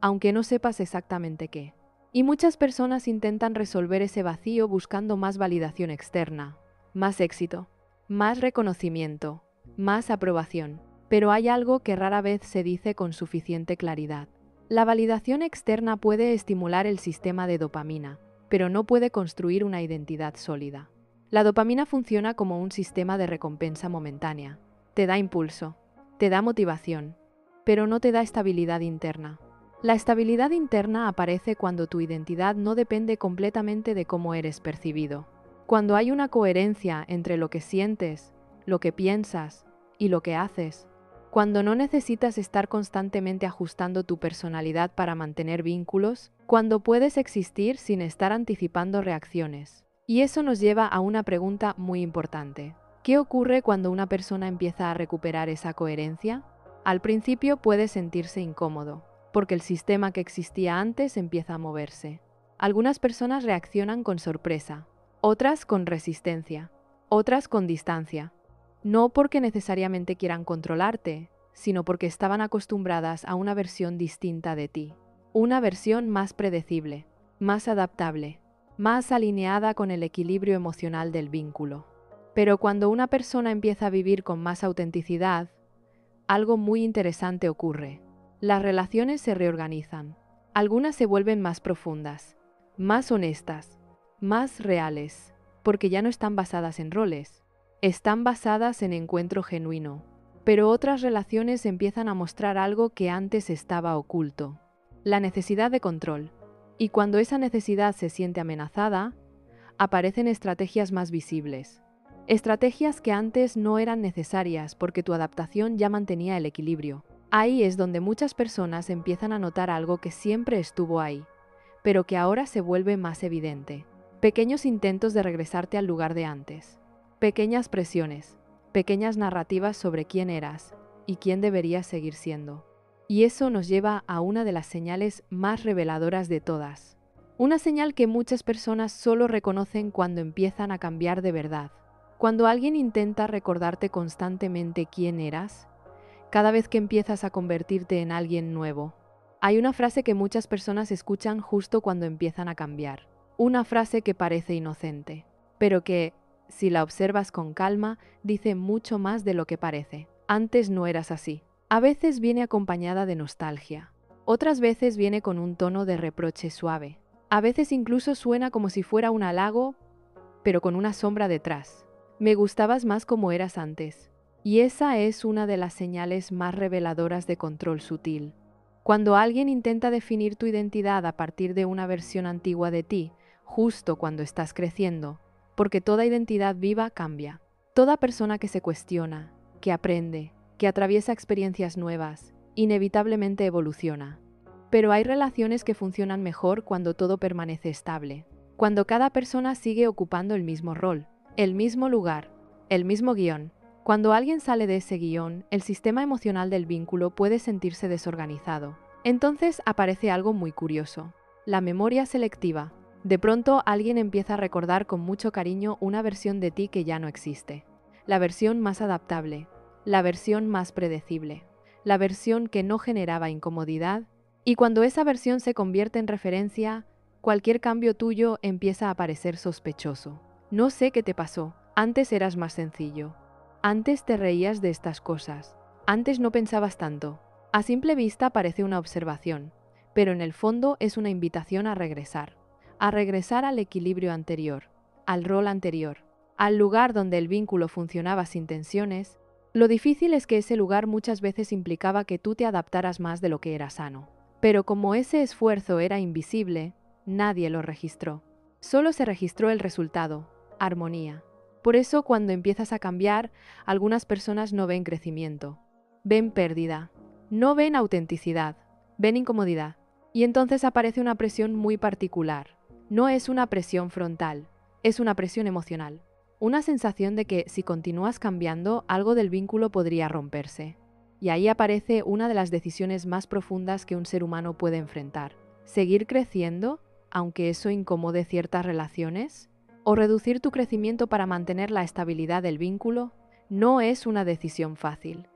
A: aunque no sepas exactamente qué. Y muchas personas intentan resolver ese vacío buscando más validación externa, más éxito, más reconocimiento, más aprobación. Pero hay algo que rara vez se dice con suficiente claridad. La validación externa puede estimular el sistema de dopamina, pero no puede construir una identidad sólida. La dopamina funciona como un sistema de recompensa momentánea. Te da impulso, te da motivación, pero no te da estabilidad interna. La estabilidad interna aparece cuando tu identidad no depende completamente de cómo eres percibido. Cuando hay una coherencia entre lo que sientes, lo que piensas y lo que haces. Cuando no necesitas estar constantemente ajustando tu personalidad para mantener vínculos. Cuando puedes existir sin estar anticipando reacciones. Y eso nos lleva a una pregunta muy importante. ¿Qué ocurre cuando una persona empieza a recuperar esa coherencia? Al principio puede sentirse incómodo, porque el sistema que existía antes empieza a moverse. Algunas personas reaccionan con sorpresa, otras con resistencia, otras con distancia. No porque necesariamente quieran controlarte, sino porque estaban acostumbradas a una versión distinta de ti. Una versión más predecible, más adaptable, más alineada con el equilibrio emocional del vínculo. Pero cuando una persona empieza a vivir con más autenticidad, algo muy interesante ocurre. Las relaciones se reorganizan. Algunas se vuelven más profundas, más honestas, más reales, porque ya no están basadas en roles, están basadas en encuentro genuino. Pero otras relaciones empiezan a mostrar algo que antes estaba oculto, la necesidad de control. Y cuando esa necesidad se siente amenazada, aparecen estrategias más visibles. Estrategias que antes no eran necesarias porque tu adaptación ya mantenía el equilibrio. Ahí es donde muchas personas empiezan a notar algo que siempre estuvo ahí, pero que ahora se vuelve más evidente. Pequeños intentos de regresarte al lugar de antes. Pequeñas presiones. Pequeñas narrativas sobre quién eras y quién deberías seguir siendo. Y eso nos lleva a una de las señales más reveladoras de todas. Una señal que muchas personas solo reconocen cuando empiezan a cambiar de verdad. Cuando alguien intenta recordarte constantemente quién eras, cada vez que empiezas a convertirte en alguien nuevo. Hay una frase que muchas personas escuchan justo cuando empiezan a cambiar. Una frase que parece inocente, pero que, si la observas con calma, dice mucho más de lo que parece. Antes no eras así. A veces viene acompañada de nostalgia. Otras veces viene con un tono de reproche suave. A veces incluso suena como si fuera un halago, pero con una sombra detrás. Me gustabas más como eras antes. Y esa es una de las señales más reveladoras de control sutil. Cuando alguien intenta definir tu identidad a partir de una versión antigua de ti, justo cuando estás creciendo, porque toda identidad viva cambia. Toda persona que se cuestiona, que aprende, que atraviesa experiencias nuevas, inevitablemente evoluciona. Pero hay relaciones que funcionan mejor cuando todo permanece estable, cuando cada persona sigue ocupando el mismo rol, el mismo lugar, el mismo guión. Cuando alguien sale de ese guión, el sistema emocional del vínculo puede sentirse desorganizado. Entonces aparece algo muy curioso: la memoria selectiva. De pronto alguien empieza a recordar con mucho cariño una versión de ti que ya no existe. La versión más adaptable, la versión más predecible, la versión que no generaba incomodidad. Y cuando esa versión se convierte en referencia, cualquier cambio tuyo empieza a parecer sospechoso. No sé qué te pasó. Antes eras más sencillo. Antes te reías de estas cosas. Antes no pensabas tanto. A simple vista parece una observación, pero en el fondo es una invitación a regresar al equilibrio anterior, al rol anterior, al lugar donde el vínculo funcionaba sin tensiones. Lo difícil es que ese lugar muchas veces implicaba que tú te adaptaras más de lo que era sano. Pero como ese esfuerzo era invisible, nadie lo registró. Solo se registró el resultado: armonía. Por eso, cuando empiezas a cambiar, algunas personas no ven crecimiento, ven pérdida, no ven autenticidad, ven incomodidad. Y entonces aparece una presión muy particular. No es una presión frontal, es una presión emocional. Una sensación de que si continúas cambiando, algo del vínculo podría romperse. Y ahí aparece una de las decisiones más profundas que un ser humano puede enfrentar: seguir creciendo, aunque eso incomode ciertas relaciones. O reducir tu crecimiento para mantener la estabilidad del vínculo. No es una decisión fácil,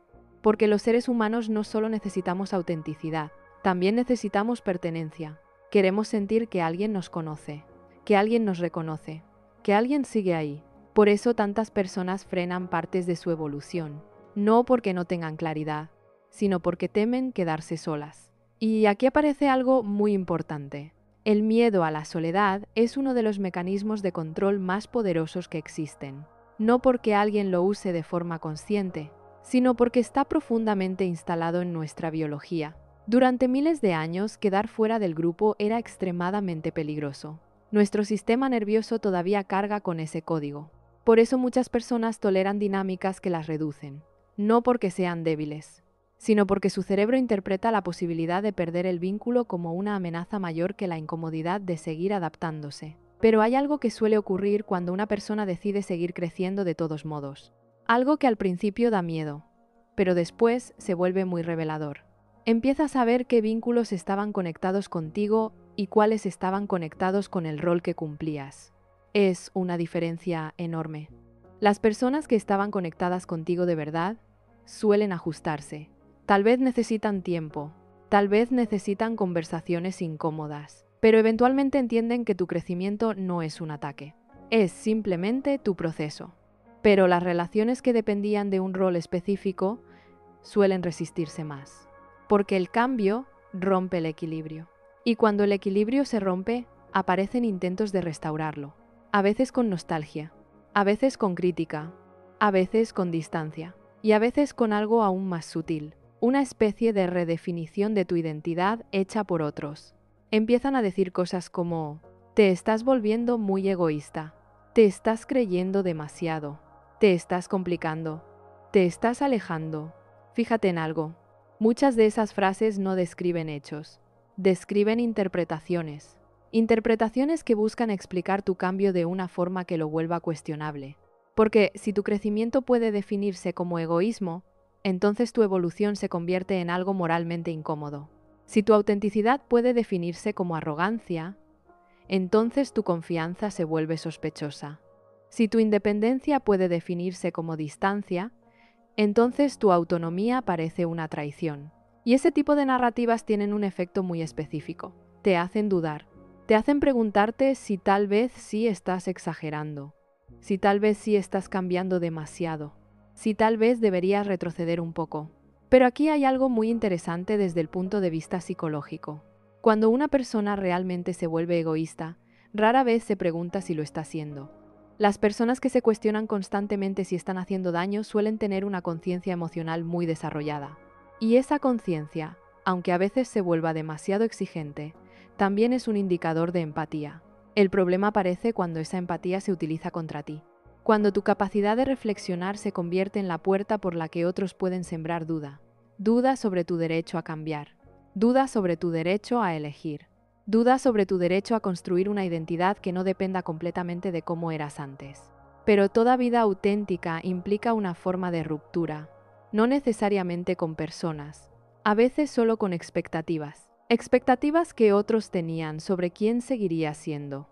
A: porque los seres humanos no solo necesitamos autenticidad, también necesitamos pertenencia. Queremos sentir que alguien nos conoce, que alguien nos reconoce, que alguien sigue ahí. Por eso tantas personas frenan partes de su evolución, no porque no tengan claridad, sino porque temen quedarse solas. Y aquí aparece algo muy importante. El miedo a la soledad es uno de los mecanismos de control más poderosos que existen. No porque alguien lo use de forma consciente, sino porque está profundamente instalado en nuestra biología. Durante miles de años, quedar fuera del grupo era extremadamente peligroso. Nuestro sistema nervioso todavía carga con ese código. Por eso muchas personas toleran dinámicas que las reducen, no porque sean débiles, sino porque su cerebro interpreta la posibilidad de perder el vínculo como una amenaza mayor que la incomodidad de seguir adaptándose. Pero hay algo que suele ocurrir cuando una persona decide seguir creciendo de todos modos. Algo que al principio da miedo, pero después se vuelve muy revelador. Empiezas a ver qué vínculos estaban conectados contigo y cuáles estaban conectados con el rol que cumplías. Es una diferencia enorme. Las personas que estaban conectadas contigo de verdad suelen ajustarse. Tal vez necesitan tiempo, tal vez necesitan conversaciones incómodas, pero eventualmente entienden que tu crecimiento no es un ataque, es simplemente tu proceso. Pero las relaciones que dependían de un rol específico suelen resistirse más, porque el cambio rompe el equilibrio. Y cuando el equilibrio se rompe, aparecen intentos de restaurarlo, a veces con nostalgia, a veces con crítica, a veces con distancia, y a veces con algo aún más sutil. Una especie de redefinición de tu identidad hecha por otros. Empiezan a decir cosas como: te estás volviendo muy egoísta, te estás creyendo demasiado, te estás complicando, te estás alejando. Fíjate en algo. Muchas de esas frases no describen hechos, describen interpretaciones. Interpretaciones que buscan explicar tu cambio de una forma que lo vuelva cuestionable. Porque si tu crecimiento puede definirse como egoísmo, entonces tu evolución se convierte en algo moralmente incómodo. Si tu autenticidad puede definirse como arrogancia, entonces tu confianza se vuelve sospechosa. Si tu independencia puede definirse como distancia, entonces tu autonomía parece una traición. Y ese tipo de narrativas tienen un efecto muy específico. Te hacen dudar. Te hacen preguntarte si tal vez sí estás exagerando, si tal vez sí estás cambiando demasiado, si tal vez deberías retroceder un poco. Pero aquí hay algo muy interesante desde el punto de vista psicológico. Cuando una persona realmente se vuelve egoísta, rara vez se pregunta si lo está haciendo. Las personas que se cuestionan constantemente si están haciendo daño suelen tener una conciencia emocional muy desarrollada. Y esa conciencia, aunque a veces se vuelva demasiado exigente, también es un indicador de empatía. El problema aparece cuando esa empatía se utiliza contra ti. Cuando tu capacidad de reflexionar se convierte en la puerta por la que otros pueden sembrar duda. Duda sobre tu derecho a cambiar. Duda sobre tu derecho a elegir. Duda sobre tu derecho a construir una identidad que no dependa completamente de cómo eras antes. Pero toda vida auténtica implica una forma de ruptura, no necesariamente con personas, a veces solo con expectativas. Expectativas que otros tenían sobre quién seguiría siendo.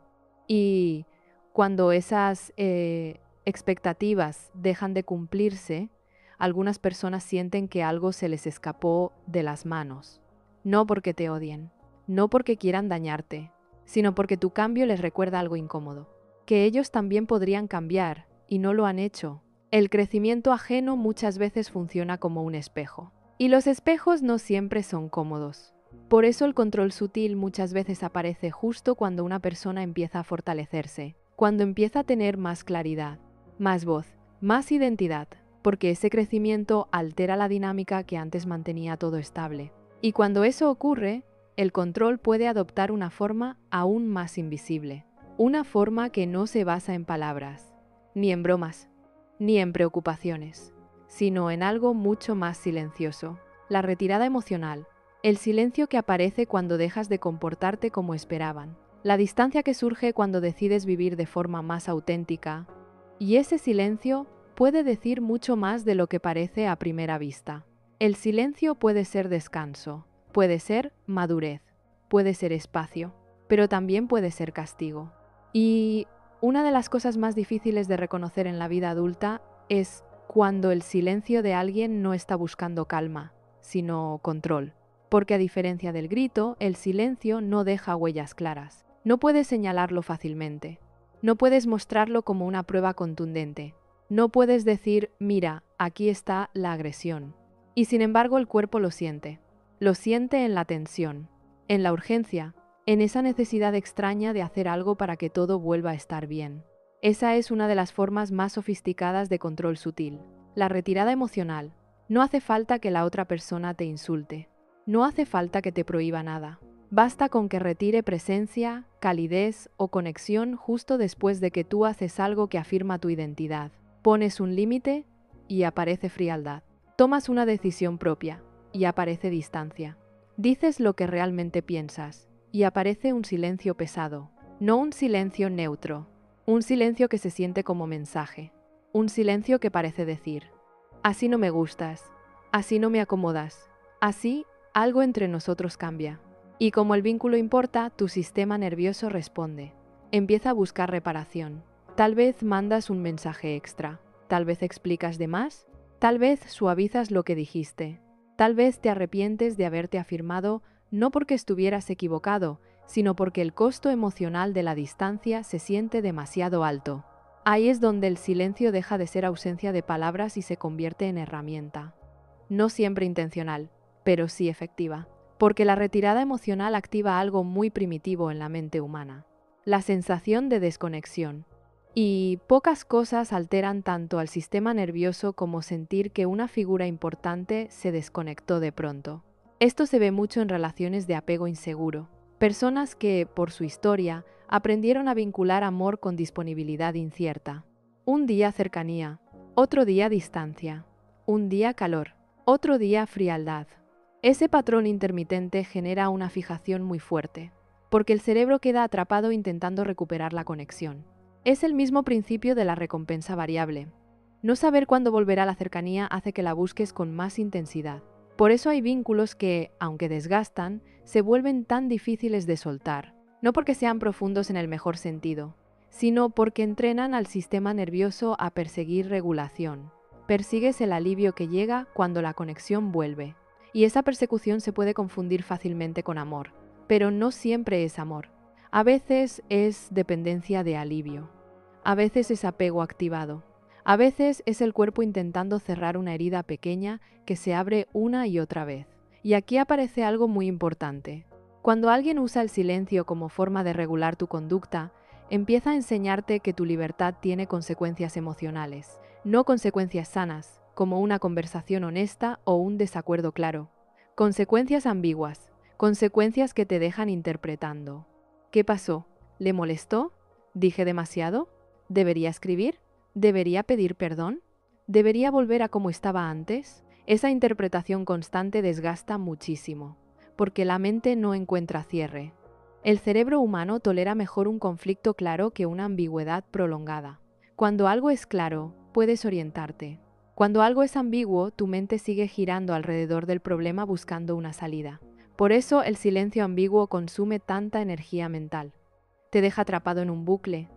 A: Y cuando esas expectativas dejan de cumplirse, algunas personas sienten que algo se les escapó de las manos. No porque te odien, no porque quieran dañarte, sino porque tu cambio les recuerda algo incómodo. Que ellos también podrían cambiar, y no lo han hecho. El crecimiento ajeno muchas veces funciona como un espejo. Y los espejos no siempre son cómodos. Por eso el control sutil muchas veces aparece justo cuando una persona empieza a fortalecerse, cuando empieza a tener más claridad, más voz, más identidad, porque ese crecimiento altera la dinámica que antes mantenía todo estable. Y cuando eso ocurre, el control puede adoptar una forma aún más invisible, una forma que no se basa en palabras, ni en bromas, ni en preocupaciones, sino en algo mucho más silencioso, la retirada emocional, el silencio que aparece cuando dejas de comportarte como esperaban, la distancia que surge cuando decides vivir de forma más auténtica, y ese silencio puede decir mucho más de lo que parece a primera vista. El silencio puede ser descanso, puede ser madurez, puede ser espacio, pero también puede ser castigo. Y una de las cosas más difíciles de reconocer en la vida adulta es cuando el silencio de alguien no está buscando calma, sino control. Porque a diferencia del grito, el silencio no deja huellas claras. No puedes señalarlo fácilmente. No puedes mostrarlo como una prueba contundente. No puedes decir, mira, aquí está la agresión. Y sin embargo el cuerpo lo siente. Lo siente en la tensión, en la urgencia, en esa necesidad extraña de hacer algo para que todo vuelva a estar bien. Esa es una de las formas más sofisticadas de control sutil. La retirada emocional. No hace falta que la otra persona te insulte. No hace falta que te prohíba nada. Basta con que retire presencia, calidez o conexión justo después de que tú haces algo que afirma tu identidad. Pones un límite y aparece frialdad. Tomas una decisión propia y aparece distancia. Dices lo que realmente piensas y aparece un silencio pesado, no un silencio neutro, un silencio que se siente como mensaje, un silencio que parece decir, así no me gustas, así no me acomodas, así algo entre nosotros cambia. Y como el vínculo importa, tu sistema nervioso responde. Empieza a buscar reparación. Tal vez mandas un mensaje extra, tal vez explicas de más, tal vez suavizas lo que dijiste, tal vez te arrepientes de haberte afirmado no porque estuvieras equivocado, sino porque el costo emocional de la distancia se siente demasiado alto. Ahí es donde el silencio deja de ser ausencia de palabras y se convierte en herramienta. No siempre intencional, pero sí efectiva. Porque la retirada emocional activa algo muy primitivo en la mente humana. La sensación de desconexión. Y pocas cosas alteran tanto al sistema nervioso como sentir que una figura importante se desconectó de pronto. Esto se ve mucho en relaciones de apego inseguro. Personas que, por su historia, aprendieron a vincular amor con disponibilidad incierta. Un día cercanía, otro día distancia, un día calor, otro día frialdad. Ese patrón intermitente genera una fijación muy fuerte. porque el cerebro queda atrapado intentando recuperar la conexión. Es el mismo principio de la recompensa variable. No saber cuándo volverá la cercanía hace que la busques con más intensidad. Por eso hay vínculos que, aunque desgastan, se vuelven tan difíciles de soltar, no porque sean profundos en el mejor sentido, sino porque entrenan al sistema nervioso a perseguir regulación. Persigues el alivio que llega cuando la conexión vuelve, y esa persecución se puede confundir fácilmente con amor, pero no siempre es amor. A veces es dependencia de alivio, a veces es apego activado. A veces es el cuerpo intentando cerrar una herida pequeña que se abre una y otra vez. Y aquí aparece algo muy importante. Cuando alguien usa el silencio como forma de regular tu conducta, empieza a enseñarte que tu libertad tiene consecuencias emocionales, no consecuencias sanas, como una conversación honesta o un desacuerdo claro. Consecuencias ambiguas, consecuencias que te dejan interpretando. ¿Qué pasó? ¿Le molestó? ¿Dije demasiado? ¿Debería escribir? ¿Debería pedir perdón? ¿Debería volver a como estaba antes? Esa interpretación constante desgasta muchísimo, porque la mente no encuentra cierre. El cerebro humano tolera mejor un conflicto claro que una ambigüedad prolongada. Cuando algo es claro, puedes orientarte. Cuando algo es ambiguo, tu mente sigue girando alrededor del problema buscando una salida. Por eso el silencio ambiguo consume tanta energía mental. Te deja atrapado en un bucle,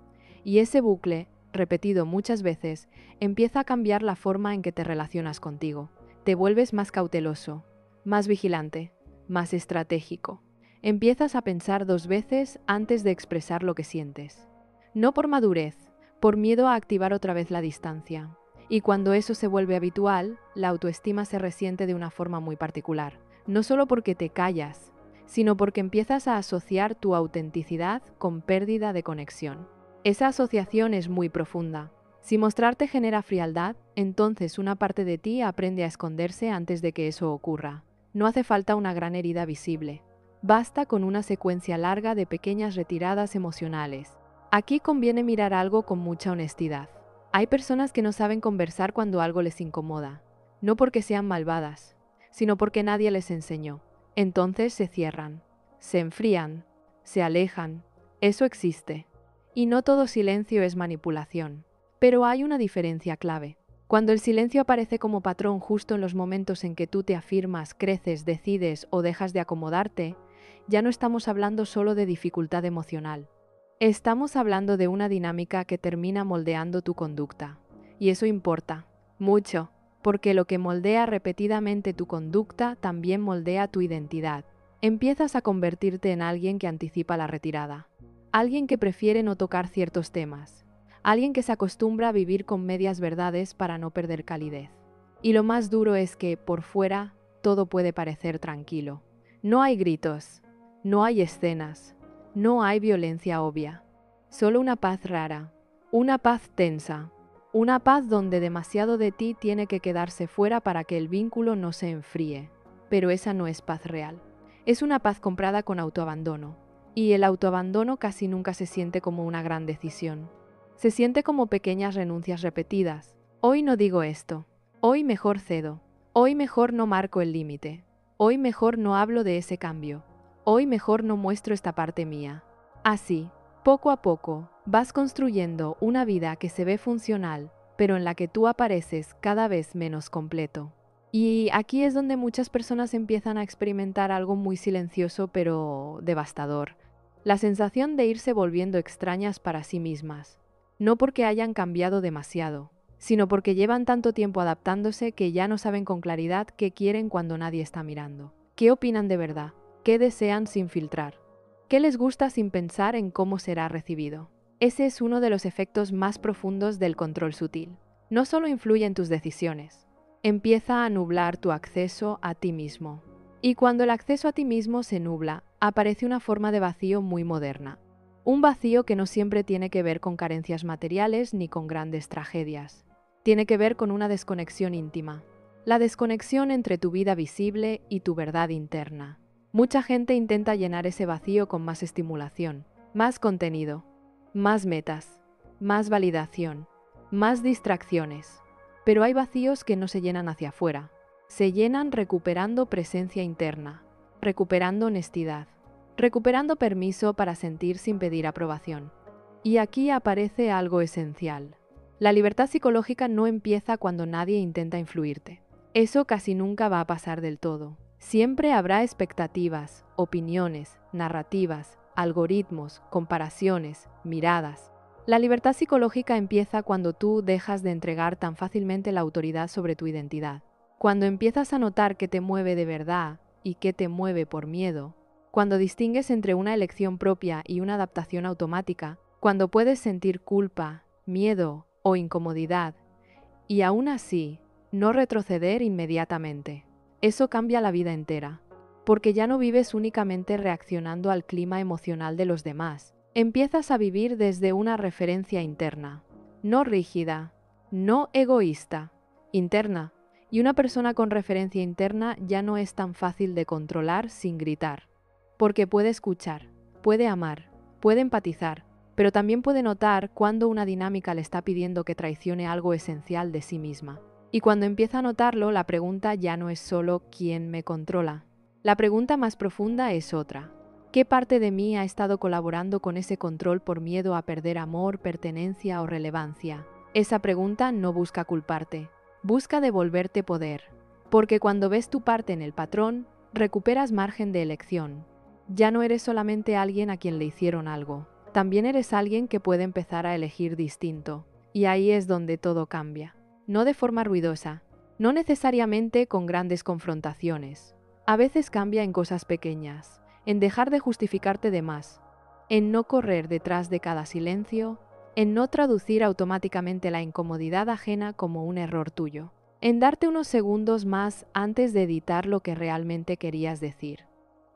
A: y ese bucle, repetido muchas veces, empieza a cambiar la forma en que te relacionas contigo. Te vuelves más cauteloso, más vigilante, más estratégico. Empiezas a pensar 2 veces antes de expresar lo que sientes. No por madurez, por miedo a activar otra vez la distancia. Y cuando eso se vuelve habitual, la autoestima se resiente de una forma muy particular. No solo porque te callas, sino porque empiezas a asociar tu autenticidad con pérdida de conexión. Esa asociación es muy profunda. Si mostrarte genera frialdad, entonces una parte de ti aprende a esconderse antes de que eso ocurra. No hace falta una gran herida visible. Basta con una secuencia larga de pequeñas retiradas emocionales. Aquí conviene mirar algo con mucha honestidad. Hay personas que no saben conversar cuando algo les incomoda, no porque sean malvadas, sino porque nadie les enseñó. Entonces se cierran, se enfrían, se alejan. Eso existe. Y no todo silencio es manipulación. Pero hay una diferencia clave. Cuando el silencio aparece como patrón justo en los momentos en que tú te afirmas, creces, decides o dejas de acomodarte, ya no estamos hablando solo de dificultad emocional. Estamos hablando de una dinámica que termina moldeando tu conducta. Y eso importa, mucho, porque lo que moldea repetidamente tu conducta también moldea tu identidad. Empiezas a convertirte en alguien que anticipa la retirada. Alguien que prefiere no tocar ciertos temas. Alguien que se acostumbra a vivir con medias verdades para no perder calidez. Y lo más duro es que, por fuera, todo puede parecer tranquilo. No hay gritos, no hay escenas, no hay violencia obvia. Solo una paz rara, una paz tensa, una paz donde demasiado de ti tiene que quedarse fuera para que el vínculo no se enfríe. Pero esa no es paz real. Es una paz comprada con autoabandono. Y el autoabandono casi nunca se siente como una gran decisión. Se siente como pequeñas renuncias repetidas. Hoy no digo esto. Hoy mejor cedo. Hoy mejor no marco el límite. Hoy mejor no hablo de ese cambio. Hoy mejor no muestro esta parte mía. Así, poco a poco, vas construyendo una vida que se ve funcional, pero en la que tú apareces cada vez menos completo. Y aquí es donde muchas personas empiezan a experimentar algo muy silencioso pero devastador. La sensación de irse volviendo extrañas para sí mismas. No porque hayan cambiado demasiado, sino porque llevan tanto tiempo adaptándose que ya no saben con claridad qué quieren cuando nadie está mirando. ¿Qué opinan de verdad? ¿Qué desean sin filtrar? ¿Qué les gusta sin pensar en cómo será recibido? Ese es uno de los efectos más profundos del control sutil. No solo influye en tus decisiones, empieza a nublar tu acceso a ti mismo. Y cuando el acceso a ti mismo se nubla, aparece una forma de vacío muy moderna. Un vacío que no siempre tiene que ver con carencias materiales ni con grandes tragedias. Tiene que ver con una desconexión íntima. La desconexión entre tu vida visible y tu verdad interna. Mucha gente intenta llenar ese vacío con más estimulación, más contenido, más metas, más validación, más distracciones. Pero hay vacíos que no se llenan hacia afuera. Se llenan recuperando presencia interna, recuperando honestidad, recuperando permiso para sentir sin pedir aprobación. Y aquí aparece algo esencial. La libertad psicológica no empieza cuando nadie intenta influirte. Eso casi nunca va a pasar del todo. Siempre habrá expectativas, opiniones, narrativas, algoritmos, comparaciones, miradas. La libertad psicológica empieza cuando tú dejas de entregar tan fácilmente la autoridad sobre tu identidad. Cuando empiezas a notar qué te mueve de verdad y qué te mueve por miedo. Cuando distingues entre una elección propia y una adaptación automática. Cuando puedes sentir culpa, miedo o incomodidad y aún así no retroceder inmediatamente. Eso cambia la vida entera, porque ya no vives únicamente reaccionando al clima emocional de los demás. Empiezas a vivir desde una referencia interna, no rígida, no egoísta, interna. Y una persona con referencia interna ya no es tan fácil de controlar sin gritar, porque puede escuchar, puede amar, puede empatizar, pero también puede notar cuando una dinámica le está pidiendo que traicione algo esencial de sí misma. Y cuando empieza a notarlo, la pregunta ya no es solo ¿quién me controla? La pregunta más profunda es otra. ¿Qué parte de mí ha estado colaborando con ese control por miedo a perder amor, pertenencia o relevancia? Esa pregunta no busca culparte, busca devolverte poder. Porque cuando ves tu parte en el patrón, recuperas margen de elección. Ya no eres solamente alguien a quien le hicieron algo. También eres alguien que puede empezar a elegir distinto. Y ahí es donde todo cambia. No de forma ruidosa, no necesariamente con grandes confrontaciones. A veces cambia en cosas pequeñas, en dejar de justificarte de más, en no correr detrás de cada silencio, en no traducir automáticamente la incomodidad ajena como un error tuyo, en darte unos segundos más antes de editar lo que realmente querías decir,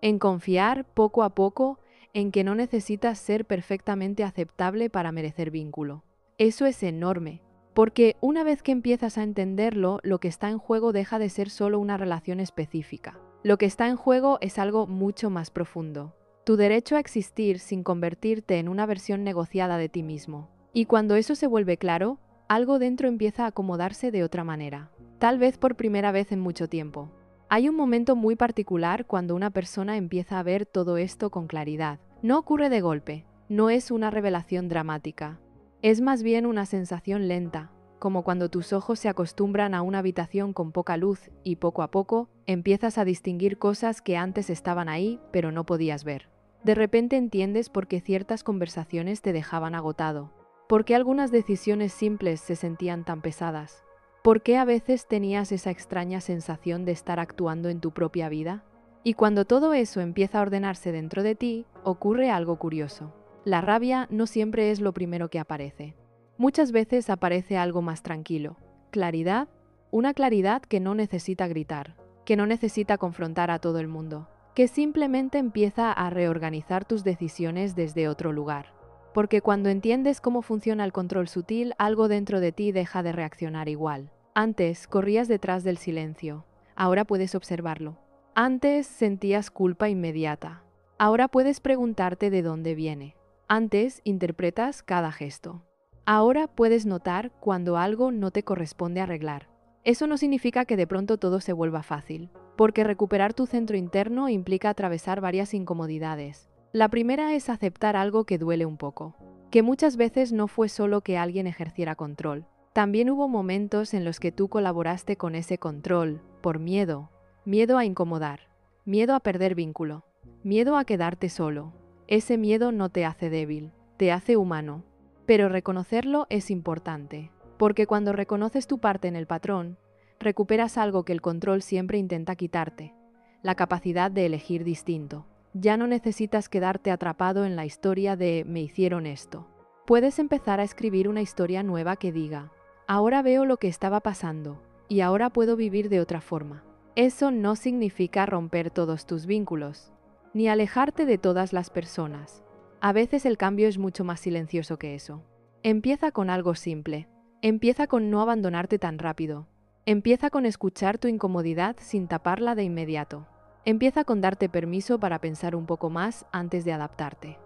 A: en confiar poco a poco en que no necesitas ser perfectamente aceptable para merecer vínculo. Eso es enorme. Porque una vez que empiezas a entenderlo, lo que está en juego deja de ser solo una relación específica. Lo que está en juego es algo mucho más profundo. Tu derecho a existir sin convertirte en una versión negociada de ti mismo. Y cuando eso se vuelve claro, algo dentro empieza a acomodarse de otra manera. Tal vez por primera vez en mucho tiempo. Hay un momento muy particular cuando una persona empieza a ver todo esto con claridad. No ocurre de golpe, no es una revelación dramática. Es más bien una sensación lenta, como cuando tus ojos se acostumbran a una habitación con poca luz y poco a poco empiezas a distinguir cosas que antes estaban ahí pero no podías ver. De repente entiendes por qué ciertas conversaciones te dejaban agotado, por qué algunas decisiones simples se sentían tan pesadas, por qué a veces tenías esa extraña sensación de estar actuando en tu propia vida. Y cuando todo eso empieza a ordenarse dentro de ti, ocurre algo curioso. La rabia no siempre es lo primero que aparece. Muchas veces aparece algo más tranquilo. Claridad, una claridad que no necesita gritar, que no necesita confrontar a todo el mundo, que simplemente empieza a reorganizar tus decisiones desde otro lugar. Porque cuando entiendes cómo funciona el control sutil, algo dentro de ti deja de reaccionar igual. Antes corrías detrás del silencio, ahora puedes observarlo. Antes sentías culpa inmediata, ahora puedes preguntarte de dónde viene. Antes interpretas cada gesto. Ahora puedes notar cuando algo no te corresponde arreglar. Eso no significa que de pronto todo se vuelva fácil, porque recuperar tu centro interno implica atravesar varias incomodidades. La primera es aceptar algo que duele un poco, que muchas veces no fue solo que alguien ejerciera control. También hubo momentos en los que tú colaboraste con ese control, por miedo. Miedo a incomodar, miedo a perder vínculo, miedo a quedarte solo. Ese miedo no te hace débil, te hace humano. Pero reconocerlo es importante, porque cuando reconoces tu parte en el patrón, recuperas algo que el control siempre intenta quitarte, la capacidad de elegir distinto. Ya no necesitas quedarte atrapado en la historia de «me hicieron esto». Puedes empezar a escribir una historia nueva que diga «ahora veo lo que estaba pasando, y ahora puedo vivir de otra forma». Eso no significa romper todos tus vínculos, ni alejarte de todas las personas. A veces el cambio es mucho más silencioso que eso. Empieza con algo simple. Empieza con no abandonarte tan rápido. Empieza con escuchar tu incomodidad sin taparla de inmediato. Empieza con darte permiso para pensar un poco más antes de adaptarte.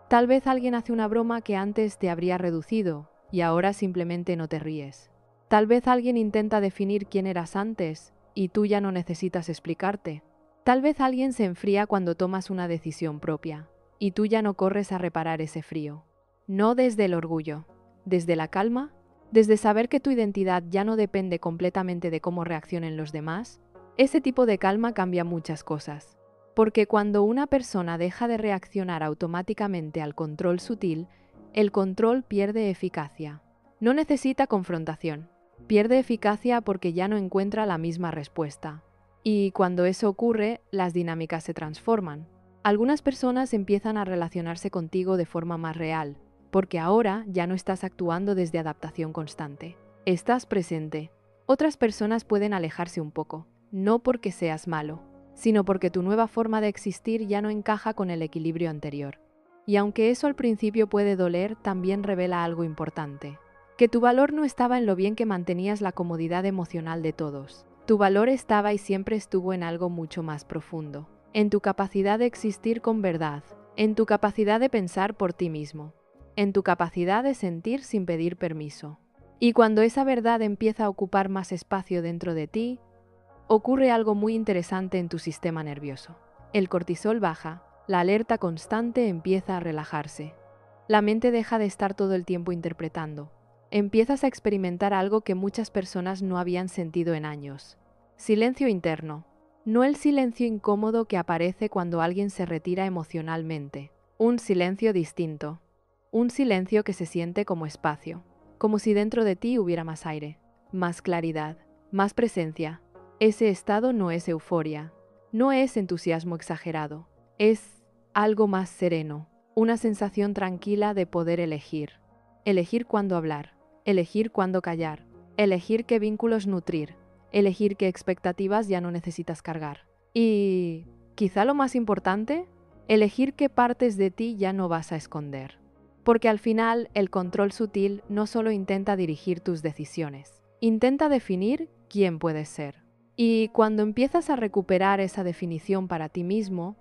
A: Tal vez alguien hace una broma que antes te habría reducido y ahora simplemente no te ríes. Tal vez alguien intenta definir quién eras antes y tú ya no necesitas explicarte. Tal vez alguien se enfría cuando tomas una decisión propia, y tú ya no corres a reparar ese frío. No desde el orgullo, desde la calma, desde saber que tu identidad ya no depende completamente de cómo reaccionen los demás. Ese tipo de calma cambia muchas cosas. Porque cuando una persona deja de reaccionar automáticamente al control sutil, el control pierde eficacia. No necesita confrontación. Pierde eficacia porque ya no encuentra la misma respuesta. Y cuando eso ocurre, las dinámicas se transforman. Algunas personas empiezan a relacionarse contigo de forma más real, porque ahora ya no estás actuando desde adaptación constante. Estás presente. Otras personas pueden alejarse un poco, no porque seas malo, sino porque tu nueva forma de existir ya no encaja con el equilibrio anterior. Y aunque eso al principio puede doler, también revela algo importante. Que tu valor no estaba en lo bien que mantenías la comodidad emocional de todos. Tu valor estaba y siempre estuvo en algo mucho más profundo. En tu capacidad de existir con verdad. En tu capacidad de pensar por ti mismo. En tu capacidad de sentir sin pedir permiso. Y cuando esa verdad empieza a ocupar más espacio dentro de ti, ocurre algo muy interesante en tu sistema nervioso. El cortisol baja, la alerta constante empieza a relajarse. La mente deja de estar todo el tiempo interpretando. Empiezas a experimentar algo que muchas personas no habían sentido en años. Silencio interno. No el silencio incómodo que aparece cuando alguien se retira emocionalmente. Un silencio distinto. Un silencio que se siente como espacio. Como si dentro de ti hubiera más aire, más claridad, más presencia. Ese estado no es euforia, no es entusiasmo exagerado, es algo más sereno, una sensación tranquila de poder elegir. Elegir cuándo hablar, elegir cuándo callar, elegir qué vínculos nutrir, elegir qué expectativas ya no necesitas cargar. Y, quizá lo más importante, elegir qué partes de ti ya no vas a esconder. Porque al final el control sutil no solo intenta dirigir tus decisiones, intenta definir quién puedes ser. Y cuando empiezas a recuperar esa definición para ti mismo,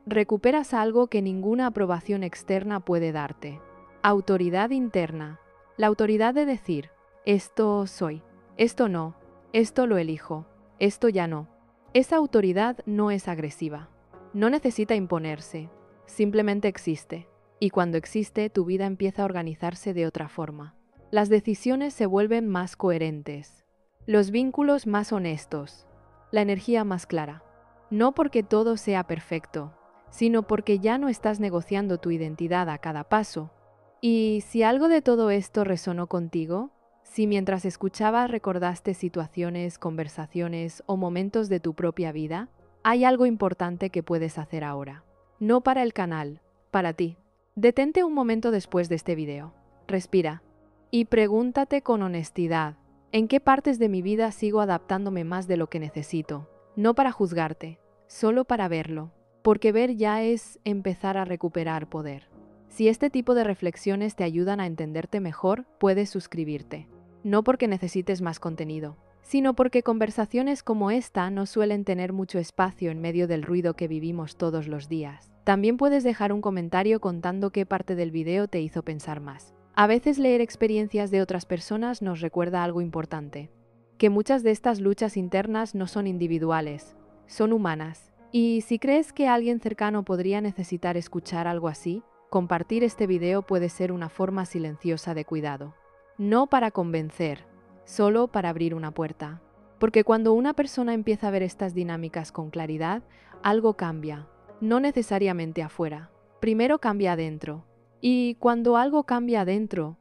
A: recuperas algo que ninguna aprobación externa puede darte. Autoridad interna. La autoridad de decir, esto soy, esto no, esto lo elijo, esto ya no. Esa autoridad no es agresiva, no necesita imponerse, simplemente existe. Y cuando existe, tu vida empieza a organizarse de otra forma. Las decisiones se vuelven más coherentes. Los vínculos más honestos, la energía más clara. No porque todo sea perfecto, sino porque ya no estás negociando tu identidad a cada paso. Y si algo de todo esto resonó contigo, si mientras escuchabas recordaste situaciones, conversaciones o momentos de tu propia vida, hay algo importante que puedes hacer ahora. No para el canal, para ti. Detente un momento después de este video. Respira y pregúntate con honestidad. ¿En qué partes de mi vida sigo adaptándome más de lo que necesito? No para juzgarte, solo para verlo, porque ver ya es empezar a recuperar poder. Si este tipo de reflexiones te ayudan a entenderte mejor, puedes suscribirte. No porque necesites más contenido, sino porque conversaciones como esta no suelen tener mucho espacio en medio del ruido que vivimos todos los días. También puedes dejar un comentario contando qué parte del video te hizo pensar más. A veces leer experiencias de otras personas nos recuerda algo importante, que muchas de estas luchas internas no son individuales, son humanas. Y si crees que alguien cercano podría necesitar escuchar algo así, compartir este video puede ser una forma silenciosa de cuidado. No para convencer, solo para abrir una puerta. Porque cuando una persona empieza a ver estas dinámicas con claridad, algo cambia, no necesariamente afuera. Primero cambia adentro. Y cuando algo cambia adentro,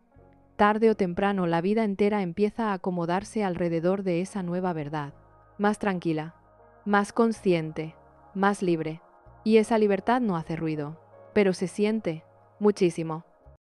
A: tarde o temprano la vida entera empieza a acomodarse alrededor de esa nueva verdad. Más tranquila, más consciente, más libre. Y esa libertad no hace ruido, pero se siente muchísimo.